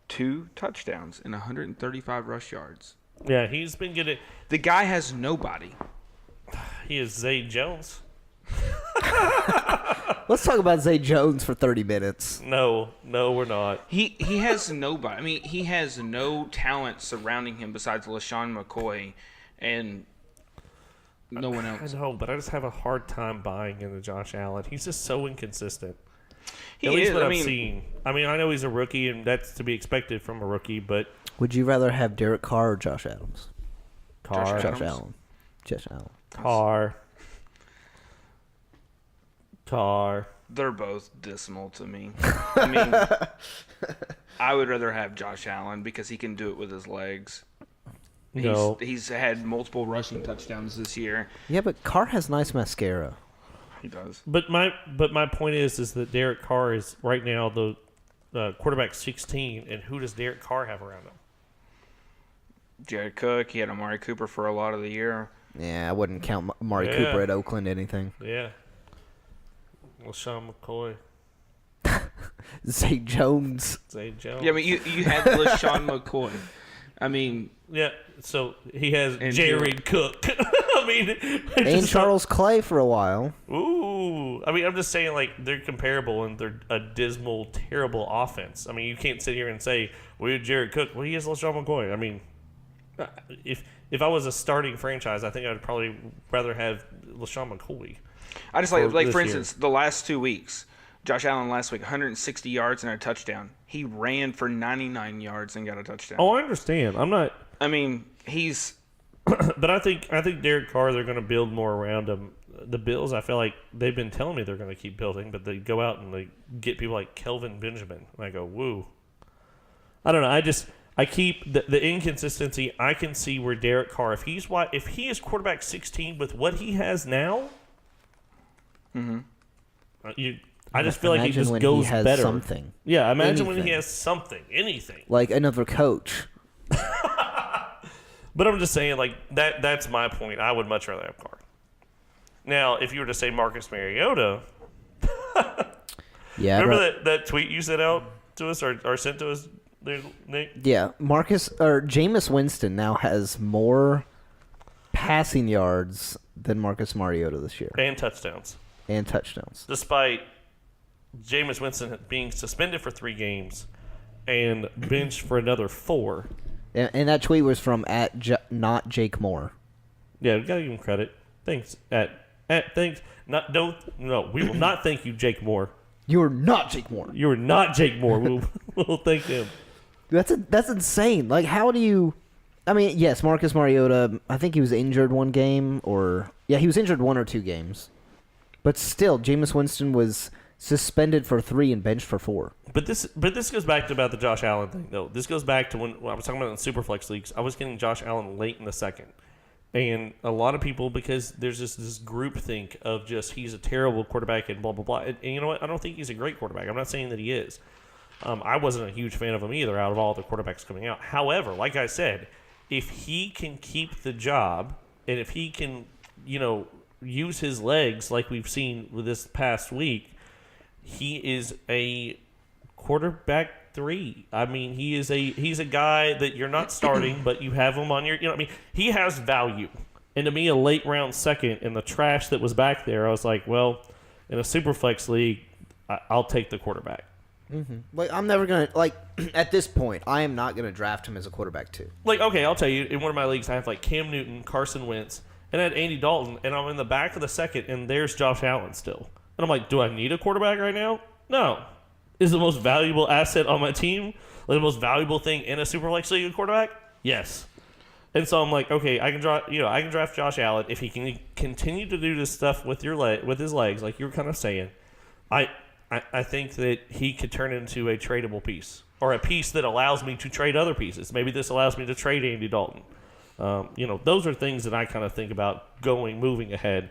D: 2 touchdowns, and 135 rush yards.
C: Yeah, he's been getting.
D: The guy has nobody.
C: He is Zay Jones.
B: Let's talk about Zay Jones for 30 minutes.
C: No, we're not.
D: He has nobody. I mean, he has no talent surrounding him besides LaShawn McCoy and no one else.
C: I know, but I just have a hard time buying into Josh Allen. He's just so inconsistent.
D: He
C: At least
D: is.
C: what
D: I
C: I've
D: mean,
C: seen. I mean, I know he's a rookie, and that's to be expected from a rookie, but
B: Would you rather have Derek Carr or Josh Adams?
C: Carr.
B: Josh Allen.
C: Carr.
D: They're both dismal to me. I mean, I would rather have Josh Allen because he can do it with his legs.
C: No.
D: He's had multiple rushing touchdowns this year.
B: Yeah, but Carr has nice mascara.
D: He does.
C: But my point is that Derek Carr is right now the quarterback 16, and who does Derek Carr have around him?
D: Jared Cook. He had Amari Cooper for a lot of the year.
B: Yeah, I wouldn't count Amari
C: Yeah.
B: Cooper at Oakland anything.
C: Yeah. LaShawn McCoy.
B: Zay Jones.
C: Zay Jones.
D: Yeah, I mean, you had LaShawn McCoy. I mean,
C: Yeah, so he has
D: And
C: Jared Cook. I mean,
B: And Charles Clay for a while.
C: Ooh. I mean, I'm just saying, like, they're comparable and they're a dismal, terrible offense. I mean, you can't sit here and say, well, you have Jared Cook. Well, he has LaShawn McCoy. I mean, if I was a starting franchise, I think I'd probably rather have LaShawn McCoy.
D: I just
C: For
D: like
C: this
D: for
C: year.
D: instance, the last 2 weeks, Josh Allen last week, 160 yards and a touchdown. He ran for 99 yards and got a touchdown.
C: Oh, I understand. I'm not.
D: I mean, he's
C: But I think Derek Carr, they're going to build more around him. The Bills, I feel like they've been telling me they're going to keep building, but they go out and they get people like Kelvin Benjamin. And I go, woo. I don't know. I keep the inconsistency. I can see where Derek Carr, if he is quarterback 16 with what he has now, I just feel like he
B: Imagine
C: just
B: when
C: goes
B: he has
C: better.
B: something.
C: Yeah, imagine when he
B: Anything.
C: has something, anything.
B: Like another coach.
C: But I'm just saying, like, that's my point. I would much rather have Carr. Now, if you were to say Marcus Mariota,
B: Yeah.
C: remember that tweet you sent out to us or sent to us there, Nick?
B: Yeah, Jameis Winston now has more passing yards than Marcus Mariota this year,
C: And touchdowns.
B: and touchdowns.
C: Despite Jameis Winston being suspended for 3 games and benched for another 4.
B: And that tweet was from not Jake Moore.
C: Yeah, we gotta give him credit. Thanks. Thanks. No, we will not thank you, Jake Moore.
B: You're not Jake Moore.
C: You are not Jake Moore. We'll thank him.
B: That's insane. Like, how do you? I mean, yes, Marcus Mariota. I think he was injured one game, he was injured 1 or 2 games. But still, Jameis Winston was suspended for 3 and benched for 4.
C: But this goes back to about the Josh Allen thing, though. This goes back to when I was talking about in Superflex leagues. I was getting Josh Allen late in the second, and a lot of people, because there's just this group think of just he's a terrible quarterback and blah blah blah. And you know what? I don't think he's a great quarterback. I'm not saying that he is. I wasn't a huge fan of him either. Out of all the quarterbacks coming out, however, like I said, if he can keep the job, And if he can, use his legs like we've seen with this past week, he is a quarterback 3. I mean, he's a guy that you're not starting, but you have him on your, he has value. And to me, a late round second in the trash that was back there, I was like, well, in a Superflex league, I'll take the quarterback.
B: Like, I'm never going to, like, at this point, I am not going to draft him as a quarterback 2.
C: Like, okay, I'll tell you, in one of my leagues, I have like Cam Newton, Carson Wentz, and I had Andy Dalton, and I'm in the back of the second, and there's Josh Allen still. And I'm like, do I need a quarterback right now? No. Is the most valuable asset on my team, like the most valuable thing in a Superflex league, a quarterback? Yes. And so I'm like, okay, I can draft Josh Allen if he can continue to do this stuff with his legs, like you were kind of saying. I think that he could turn into a tradable piece, or a piece that allows me to trade other pieces. Maybe this allows me to trade Andy Dalton. Those are things that I kind of think about moving ahead.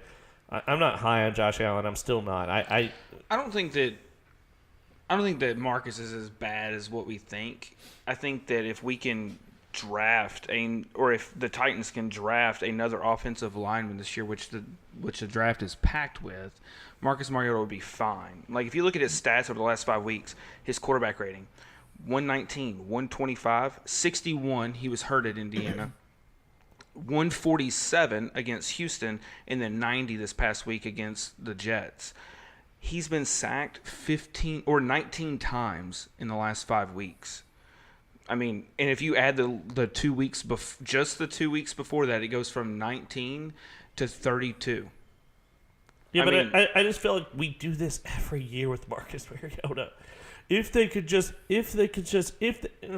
C: I'm not high on Josh Allen. I'm still not. I
D: don't think that Marcus is as bad as what we think. I think that if we can draft or if the Titans can draft another offensive lineman this year, which the draft is packed with, Marcus Mariota would be fine. Like, if you look at his stats over the last 5 weeks, his quarterback rating, 119, 125, 61, he was hurt at Indiana, 147 against Houston, and then 90 this past week against the Jets. He's been sacked 15 or 19 times in the last 5 weeks. I mean, and if you add the 2 weeks just the 2 weeks before that, it goes from 19 to 32.
C: Yeah, I just feel like we do this every year with Marcus Mariota. If it's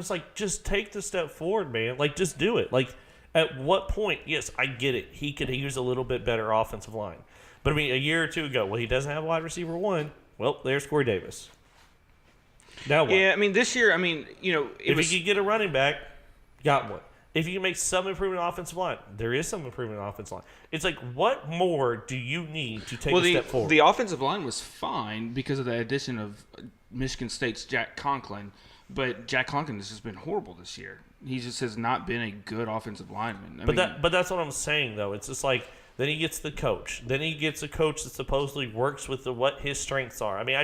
C: like, just take the step forward, man. Like, just do it. Like, at what point? Yes, I get it. He could use a little bit better offensive line. But I mean, a year or two ago, well, he doesn't have wide receiver 1. Well, there's Corey Davis. Now what?
D: Yeah, I mean, this year,
C: if he could get a running back, got one. If you can make some improvement in offensive line, there is some improvement in offensive line. It's like, what more do you need to take a step forward?
D: The offensive line was fine because of the addition of Michigan State's Jack Conklin, but Jack Conklin has just been horrible this year. He just has not been a good offensive lineman.
C: But that's what I'm saying, though. It's just like, then he gets the coach. Then he gets a coach that supposedly works with what his strengths are. I mean,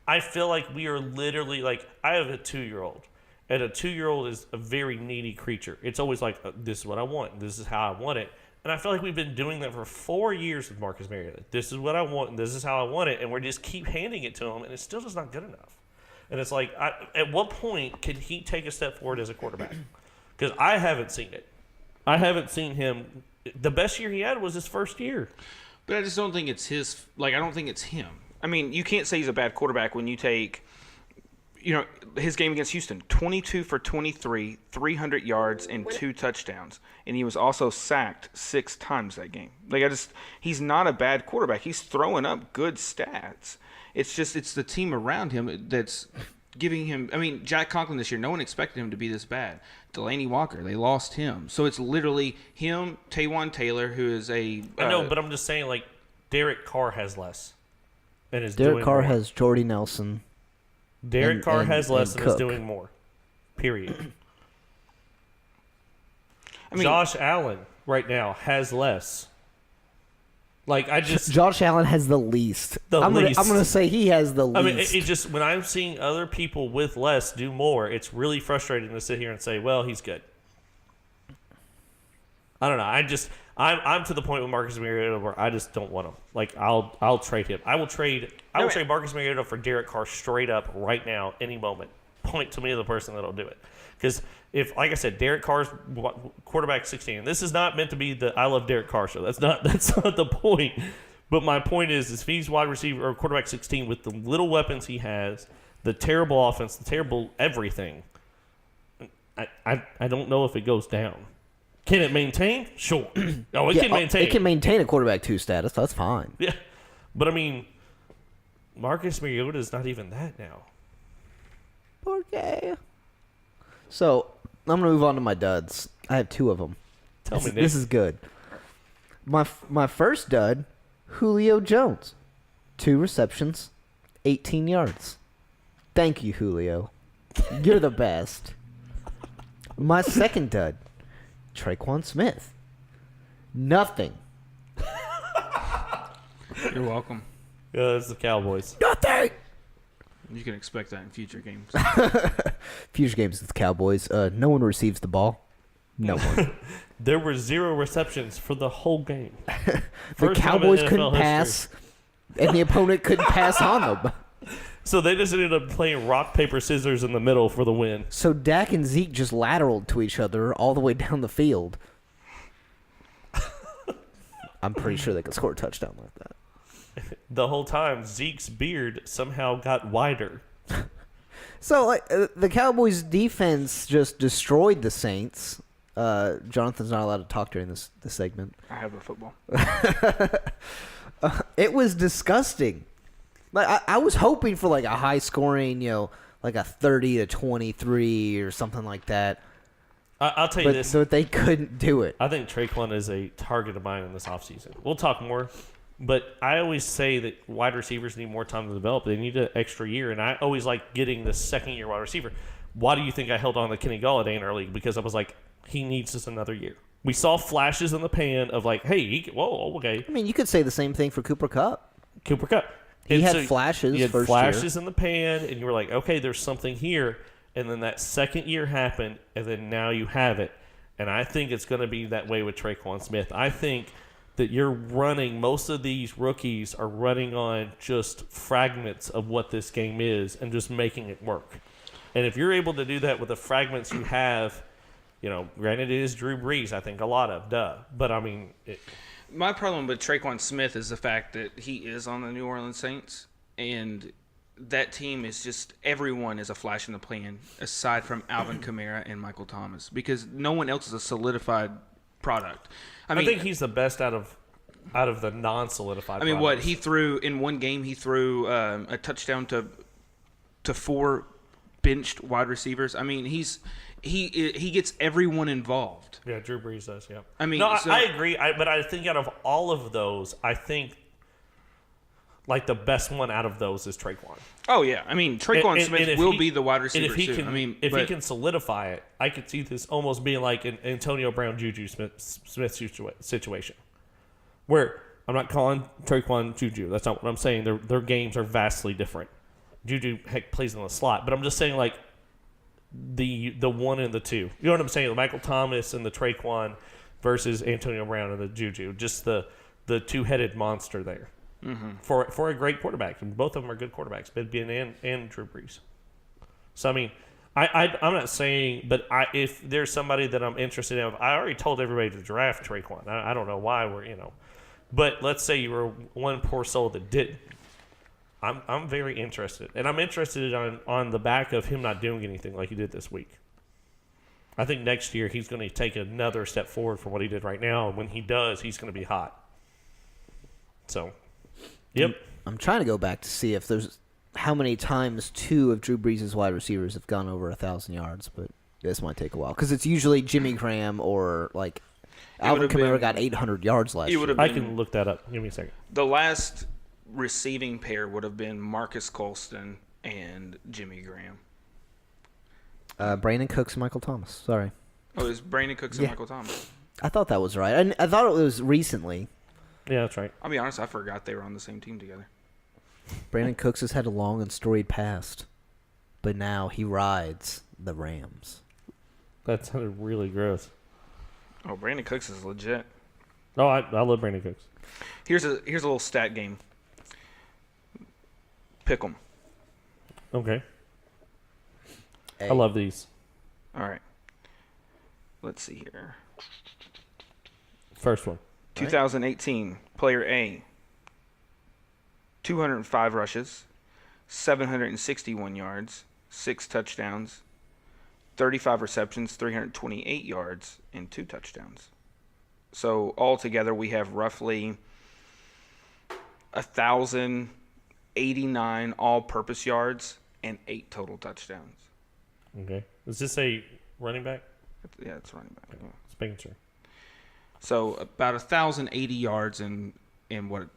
C: I feel like we are literally, like, I have a 2-year-old. And a 2-year-old is a very needy creature. It's always like, this is what I want. This is how I want it. And I feel like we've been doing that for 4 years with Marcus Mariota. This is what I want, and this is how I want it. And we just keep handing it to him, and it's still just not good enough. And it's like, at what point can he take a step forward as a quarterback? Because I haven't seen it. I haven't seen him. The best year he had was his first year.
D: But I just don't think it's his. Like, I don't think it's him. I mean, you can't say he's a bad quarterback when you take, his game against Houston, 22 for 23, 300 yards, and 2 touchdowns. And he was also sacked 6 times that game. Like, he's not a bad quarterback. He's throwing up good stats. It's the team around him that's giving him. I mean, Jack Conklin this year, no one expected him to be this bad. Delanie Walker, they lost him. So it's literally him, Taywan Taylor, who is a.
C: I know, but I'm just saying, like, Derek Carr has less. And is
B: Derek
C: doing
B: Carr
C: more.
B: has Jordy Nelson.
C: Derek Carr has less and is
B: Cook.
C: doing more. Period.
D: I mean,
C: Josh Allen right now has less. Like,
B: Josh Allen has the least. I'm gonna say he has the least.
C: I mean, it just, when I'm seeing other people with less do more, it's really frustrating to sit here and say, well, he's good. I don't know. I'm to the point with Marcus Mariota where I just don't want him. Like, I'll trade him. I will trade Marcus Mariota for Derek Carr straight up right now, any moment. Point to me the person that'll do it. Because if, like I said, Derek Carr's quarterback 16, and this is not meant to be the I love Derek Carr show. That's not the point. But my point is if he's wide receiver or quarterback 16 with the little weapons he has, the terrible offense, the terrible everything, I don't know if it goes down. Can it maintain? Sure. No, it can maintain.
B: It can maintain a quarterback 2 status. That's fine.
C: Yeah. But, I mean, Marcus Mariota is not even that now.
B: Okay. So, I'm going to move on to my duds. I have 2 of them.
C: Tell me, Nick.
B: This is good. My first dud, Julio Jones. 2 receptions, 18 yards. Thank you, Julio. You're the best. My second dud, Traquan Smith. Nothing.
D: You're welcome.
C: Yeah, it's the Cowboys.
B: Nothing.
D: You can expect that in future games.
B: Future games with the Cowboys. No one receives the ball. No one.
C: There were 0 receptions for the whole game.
B: The
C: First time in
B: Cowboys
C: NFL
B: couldn't
C: history.
B: pass, and the opponent couldn't pass on them.
C: So they just ended up playing rock, paper, scissors in the middle for the win.
B: So Dak and Zeke just lateraled to each other all the way down the field. I'm pretty sure they could score a touchdown like that.
C: The whole time, Zeke's beard somehow got wider.
B: So the Cowboys' defense just destroyed the Saints. Jonathan's not allowed to talk during this segment.
D: I have a football.
B: It was disgusting. Like I was hoping for like a high scoring, like a 30-23 or something like that.
C: I'll tell you this.
B: But they couldn't do it.
C: I think Traquan is a target of mine in this offseason. We'll talk more. But I always say that wide receivers need more time to develop. They need an extra year. And I always like getting the second-year wide receiver. Why do you think I held on to Kenny Golladay in our league? Because I was like, he needs just another year. We saw flashes in the pan of like, hey, whoa, okay.
B: I mean, you could say the same thing for Cooper Kupp.
C: Cooper Kupp.
B: He had flashes
C: You had
B: first
C: flashes
B: year.
C: in the pan, and you were like, okay, there's something here. And then that second year happened, and then now you have it. And I think it's going to be that way with Traquan Smith. I think that most of these rookies are running on just fragments of what this game is and just making it work. And if you're able to do that with the fragments you have, granted it is Drew Brees, I think a lot of, But I mean...
D: My problem with Traquan Smith is the fact that he is on the New Orleans Saints, and that team is just everyone is a flash in the pan aside from Alvin Kamara and Michael Thomas, because no one else is a solidified product. I mean,
C: think he's the best out of the non-solidified.
D: I mean,
C: products.
D: he threw in one game? He threw a touchdown to 4 benched wide receivers. I mean, he gets everyone involved.
C: Yeah, Drew Brees does, yeah.
D: I mean,
C: I agree, but I think out of all of those, I think like the best one out of those is Traquan.
D: Oh yeah, I mean Traquan Smith will be the wide receiver
C: and if he
D: too.
C: Can, if he can solidify it, I could see this almost being like an Antonio Brown, Juju Smith situation, where I'm not calling Traquan Juju. That's not what I'm saying. Their games are vastly different. Juju plays in the slot, but I'm just saying like the 1 and the 2. You know what I'm saying? Michael Thomas and the Traquan versus Antonio Brown and the Juju. Just the two-headed monster there. Mm-hmm. For a great quarterback, and both of them are good quarterbacks, Ben and Drew Brees. So I mean, I'm not saying, but if there's somebody that I'm interested in, I already told everybody to draft Traquan. I don't know why but let's say you were one poor soul that didn't. I'm very interested, and I'm interested on the back of him not doing anything like he did this week. I think next year he's going to take another step forward from what he did right now, and when he does, he's going to be hot. So. Yep.
B: I'm trying to go back to see if there's how many times 2 of Drew Brees' wide receivers have gone over 1,000 yards, but this might take a while because it's usually Jimmy Graham or like Alvin Kamara got 800 yards last year.
C: I can look that up. Give me a second.
D: The last receiving pair would have been Marcus Colston and Jimmy Graham.
B: Brandon Cooks and Michael Thomas. Sorry.
D: Oh, it was Brandon Cooks and Michael Thomas.
B: I thought that was right. I thought it was recently.
C: Yeah, that's right.
D: I'll be honest, I forgot they were on the same team together.
B: Brandon Cooks has had a long and storied past, but now he rides the Rams.
C: That sounded really gross.
D: Oh, Brandon Cooks is legit.
C: Oh, I love Brandon Cooks.
D: Here's a little stat game. Pick 'em.
C: Okay.
B: Hey.
C: I love these.
D: All right. Let's see here.
C: First one.
D: 2018, player A, 205 rushes, 761 yards, 6 touchdowns, 35 receptions, 328 yards, and 2 touchdowns. So altogether, we have roughly 1,089 all-purpose yards and 8 total touchdowns.
C: Okay. Is this a running back?
D: Yeah, it's running back. Yeah.
C: Just making sure.
D: So about 1,080 yards and what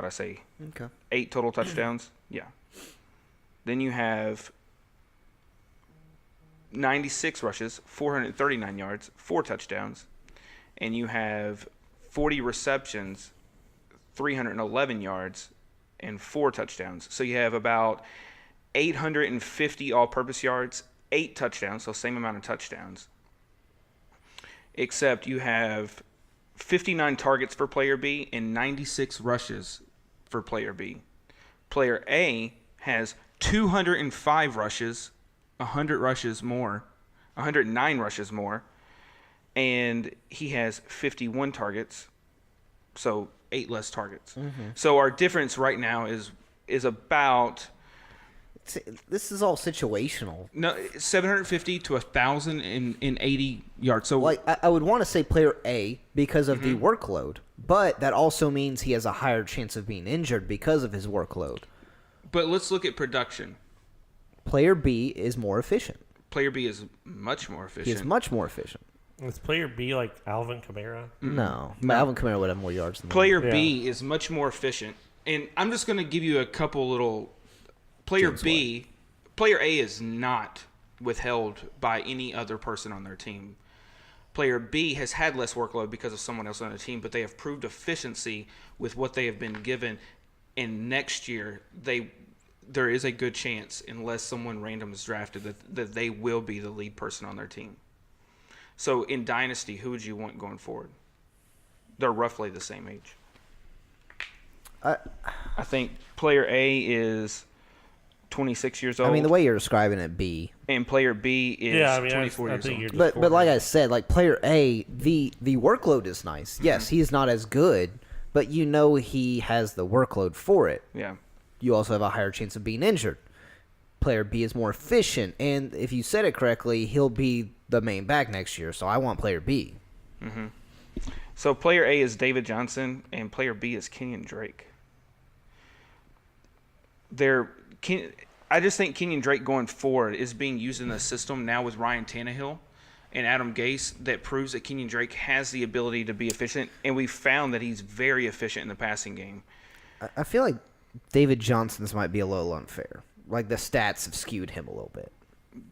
D: I say,
B: Okay.
D: 8 total touchdowns. Yeah. Then you have 96 rushes, 439 yards, 4 touchdowns, and you have 40 receptions, 311 yards, and 4 touchdowns. So you have about 850 all-purpose yards, 8 touchdowns, so same amount of touchdowns. Except you have 59 targets for player B and 96 rushes for player B. Player A has 205 rushes, 109 rushes more, and he has 51 targets, so 8 less targets. So our difference right now is about
B: This is all situational.
D: 750 to 1,080 yards. So
B: Like I would want to say player A because of the workload, but that also means he has a higher chance of being injured because of his workload.
D: but let's look at production.
B: Player B is more efficient.
D: Player B is much more efficient.
B: He is much more efficient.
C: Is player B like Alvin Kamara?
B: No, Alvin Kamara would have more yards than
D: Player B is much more efficient. And I'm just going to give you a couple little. Player B, player A is not withheld by any other person on their team. Player B has had less workload because of someone else on the team, but they have proved efficiency with what they have been given. And next year, there is a good chance, unless someone random is drafted, that they will be the lead person on their team. So in Dynasty, who would you want going forward? They're roughly the same age. I think player A is 26 years old.
B: I mean, the way you're describing it, B.
D: And player B is 24 years old.
B: But like I said, like player A, the workload is nice. Yes, he's not as good, but you know he has the workload for it.
D: Yeah.
B: You also have a higher chance of being injured. Player B is more efficient, and if you said it correctly, he'll be the main back next year. So I want player B.
D: So player A is David Johnson, and player B is Kenyon Drake. I just think Kenyon Drake going forward is being used in the system now with Ryan Tannehill and Adam Gase that proves that Kenyon Drake has the ability to be efficient, and we've found that he's very efficient in the passing game.
B: I feel like David Johnson's might be a little unfair. Like the stats have skewed him a little bit.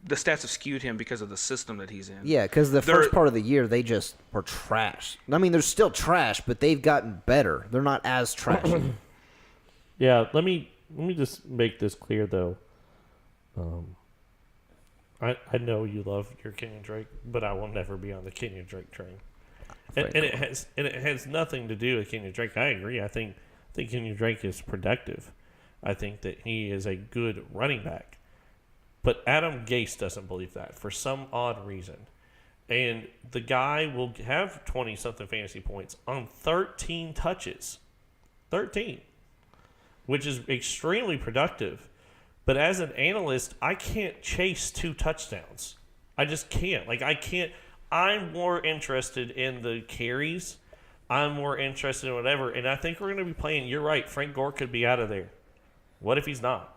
D: The stats have skewed him because of the system that he's in.
B: Yeah, because the first part of the year, they just were trash. I mean, they're still trash, but they've gotten better. They're not as trashy.
C: Yeah, let me just make this clear though. I know you love your Kenyon Drake, but I will never be on the Kenyon Drake train. And it has nothing to do with Kenyon Drake. I agree. I think Kenyon Drake is productive. I think that he is a good running back. But Adam Gase doesn't believe that for some odd reason. And the guy will have 20-something fantasy points on 13 touches. 13. Which is extremely productive. But as an analyst, I can't chase 2 touchdowns. I just can't. Like, I can't. I'm more interested in the carries. I'm more interested in whatever. And I think we're going to be playing. You're right. Frank Gore could be out of there. What if he's not?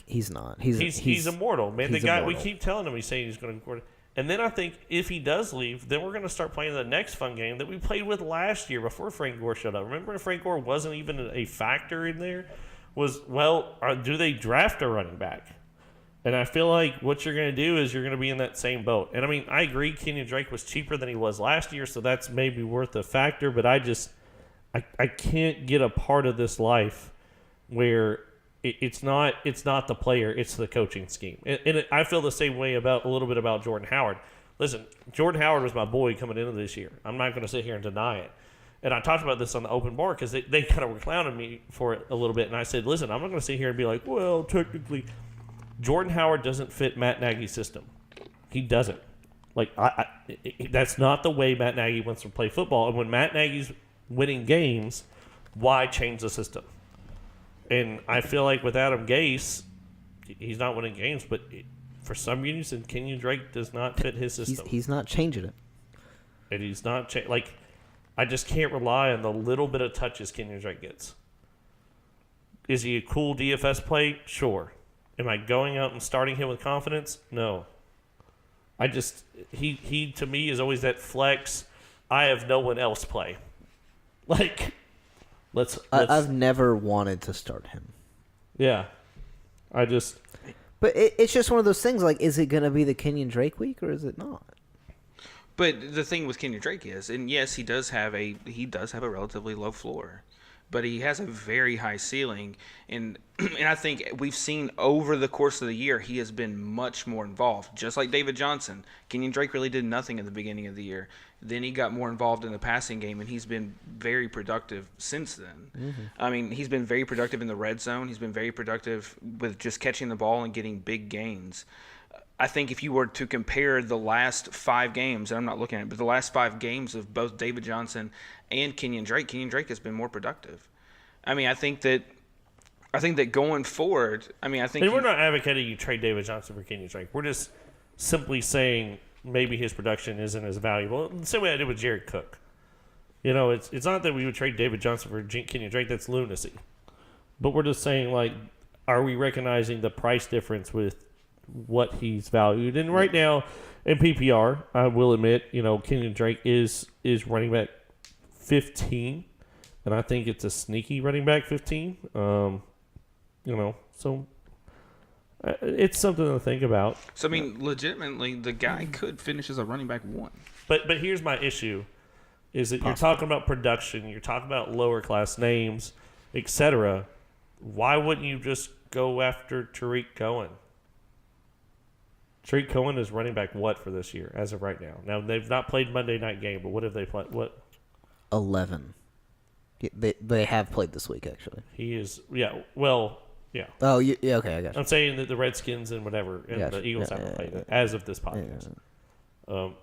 B: He's not.
C: He's immortal, man. The guy,
B: immortal.
C: we keep telling him he's saying he's going to. And then I think if he does leave, then we're going to start playing the next fun game that we played with last year before Frank Gore showed up. Remember when Frank Gore wasn't even a factor in there? Do they draft a running back? And I feel like what you're going to do is you're going to be in that same boat. And I mean, I agree Kenyon Drake was cheaper than he was last year, so that's maybe worth a factor. But I can't get a part of this life where it's not the player, it's the coaching scheme. And I feel the same way a little bit about Jordan Howard. Listen, Jordan Howard was my boy coming into this year. I'm not going to sit here and deny it. And I talked about this on the open bar because they kind of were clowning me for it a little bit. And I said, listen, I'm not going to sit here and be like, well, technically, Jordan Howard doesn't fit Matt Nagy's system. He doesn't. Like, that's not the way Matt Nagy wants to play football. And when Matt Nagy's winning games, why change the system? And I feel like with Adam Gase, he's not winning games, but for some reason, Kenyon Drake does not fit his system.
B: He's not changing it.
C: And he's not I just can't rely on the little bit of touches Kenyon Drake gets. Is he a cool DFS play? Sure. Am I going out and starting him with confidence? No. He to me is always that flex. I have no one else play. Like, let's
B: I've never wanted to start him.
C: Yeah.
B: But it's just one of those things. Like, is it going to be the Kenyon Drake week or is it not?
D: But the thing with Kenyon Drake is, and yes, he does have a relatively low floor, but he has a very high ceiling, and I think we've seen over the course of the year he has been much more involved. Just like David Johnson, Kenyon Drake really did nothing at the beginning of the year. Then he got more involved in the passing game, and he's been very productive since then. Mm-hmm. I mean, he's been very productive in the red zone. He's been very productive with just catching the ball and getting big gains. I think if you were to compare the last 5 games, and I'm not looking at it, but the last 5 games of both David Johnson and Kenyon Drake has been more productive. I mean, I think that going forward,
C: we're not advocating you trade David Johnson for Kenyon Drake. We're just simply saying maybe his production isn't as valuable. The same way I did with Jared Cook. You know, it's not that we would trade David Johnson for Kenyon Drake. That's lunacy. But we're just saying, like, are we recognizing the price difference with what he's valued? And right now, in PPR, I will admit, you know, Kenyon Drake is running back 15, and I think it's a sneaky running back 15. You know, so it's something to think about.
D: So I mean, legitimately, the guy could finish as a running back 1.
C: But here's my issue: is that you're talking about production, you're talking about lower class names, etc. Why wouldn't you just go after Tariq Cohen? Tariq Cohen is running back what for this year as of right now? Now, they've not played Monday night game, but what have they played? What?
B: 11. Yeah, they have played this week, actually.
C: He is, yeah, well, yeah.
B: Oh, yeah, okay, I got you.
C: I'm saying that the Redskins and whatever, and the Eagles haven't played as of this podcast.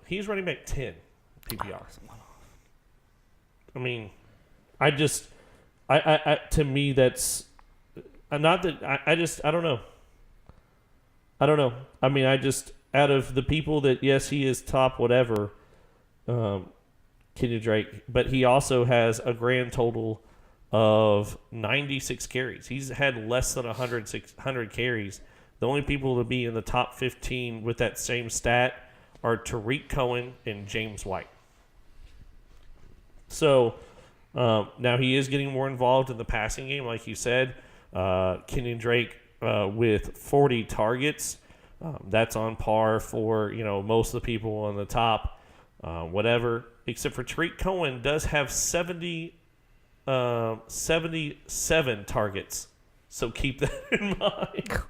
C: He's running back 10 PPR. I mean, I to me, that's not that I don't know. I mean, out of the people that, yes, he is top whatever, Kenyon Drake, but he also has a grand total of 96 carries. He's had less than 100 carries. The only people to be in the top 15 with that same stat are Tariq Cohen and James White. So now he is getting more involved in the passing game, like you said. Kenyon Drake with 40 targets. That's on par for, you know, most of the people on the top, whatever. Except for Tariq Cohen does have 77 targets. So keep that in mind.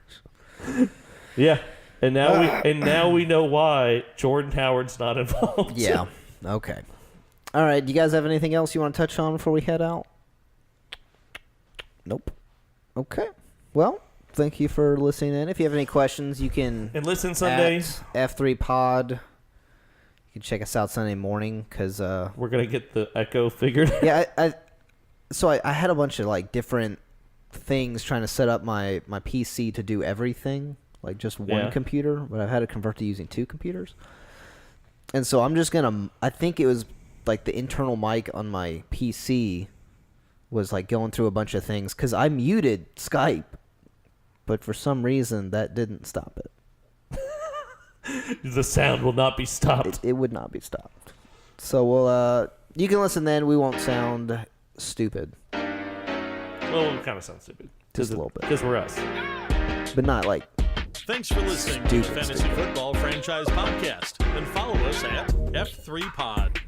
C: Yeah. And now we know why Jordan Howard's not involved.
B: Yeah. Okay. All right. Do you guys have anything else you want to touch on before we head out? Nope. Okay. Well, thank you for listening in. If you have any questions, you can...
C: And listen Sunday.
B: F3 Pod. You can check us out Sunday morning because...
C: we're going to get the echo figured out.
B: Yeah, So I had a bunch of, like, different things trying to set up my PC to do everything. Like, just one computer. But I've had to convert to using 2 computers. And so I'm just going to... I think it was, like, the internal mic on my PC was, like, going through a bunch of things. Because I muted Skype. But for some reason, that didn't stop it.
C: The sound will not be stopped.
B: It would not be stopped. So you can listen then. We won't sound stupid.
C: Well, we kind of sound stupid.
B: Just a little bit.
C: Because we're us.
B: But not like...
E: Thanks for listening to the Fantasy Football Franchise Podcast. And follow us at F3 Pod.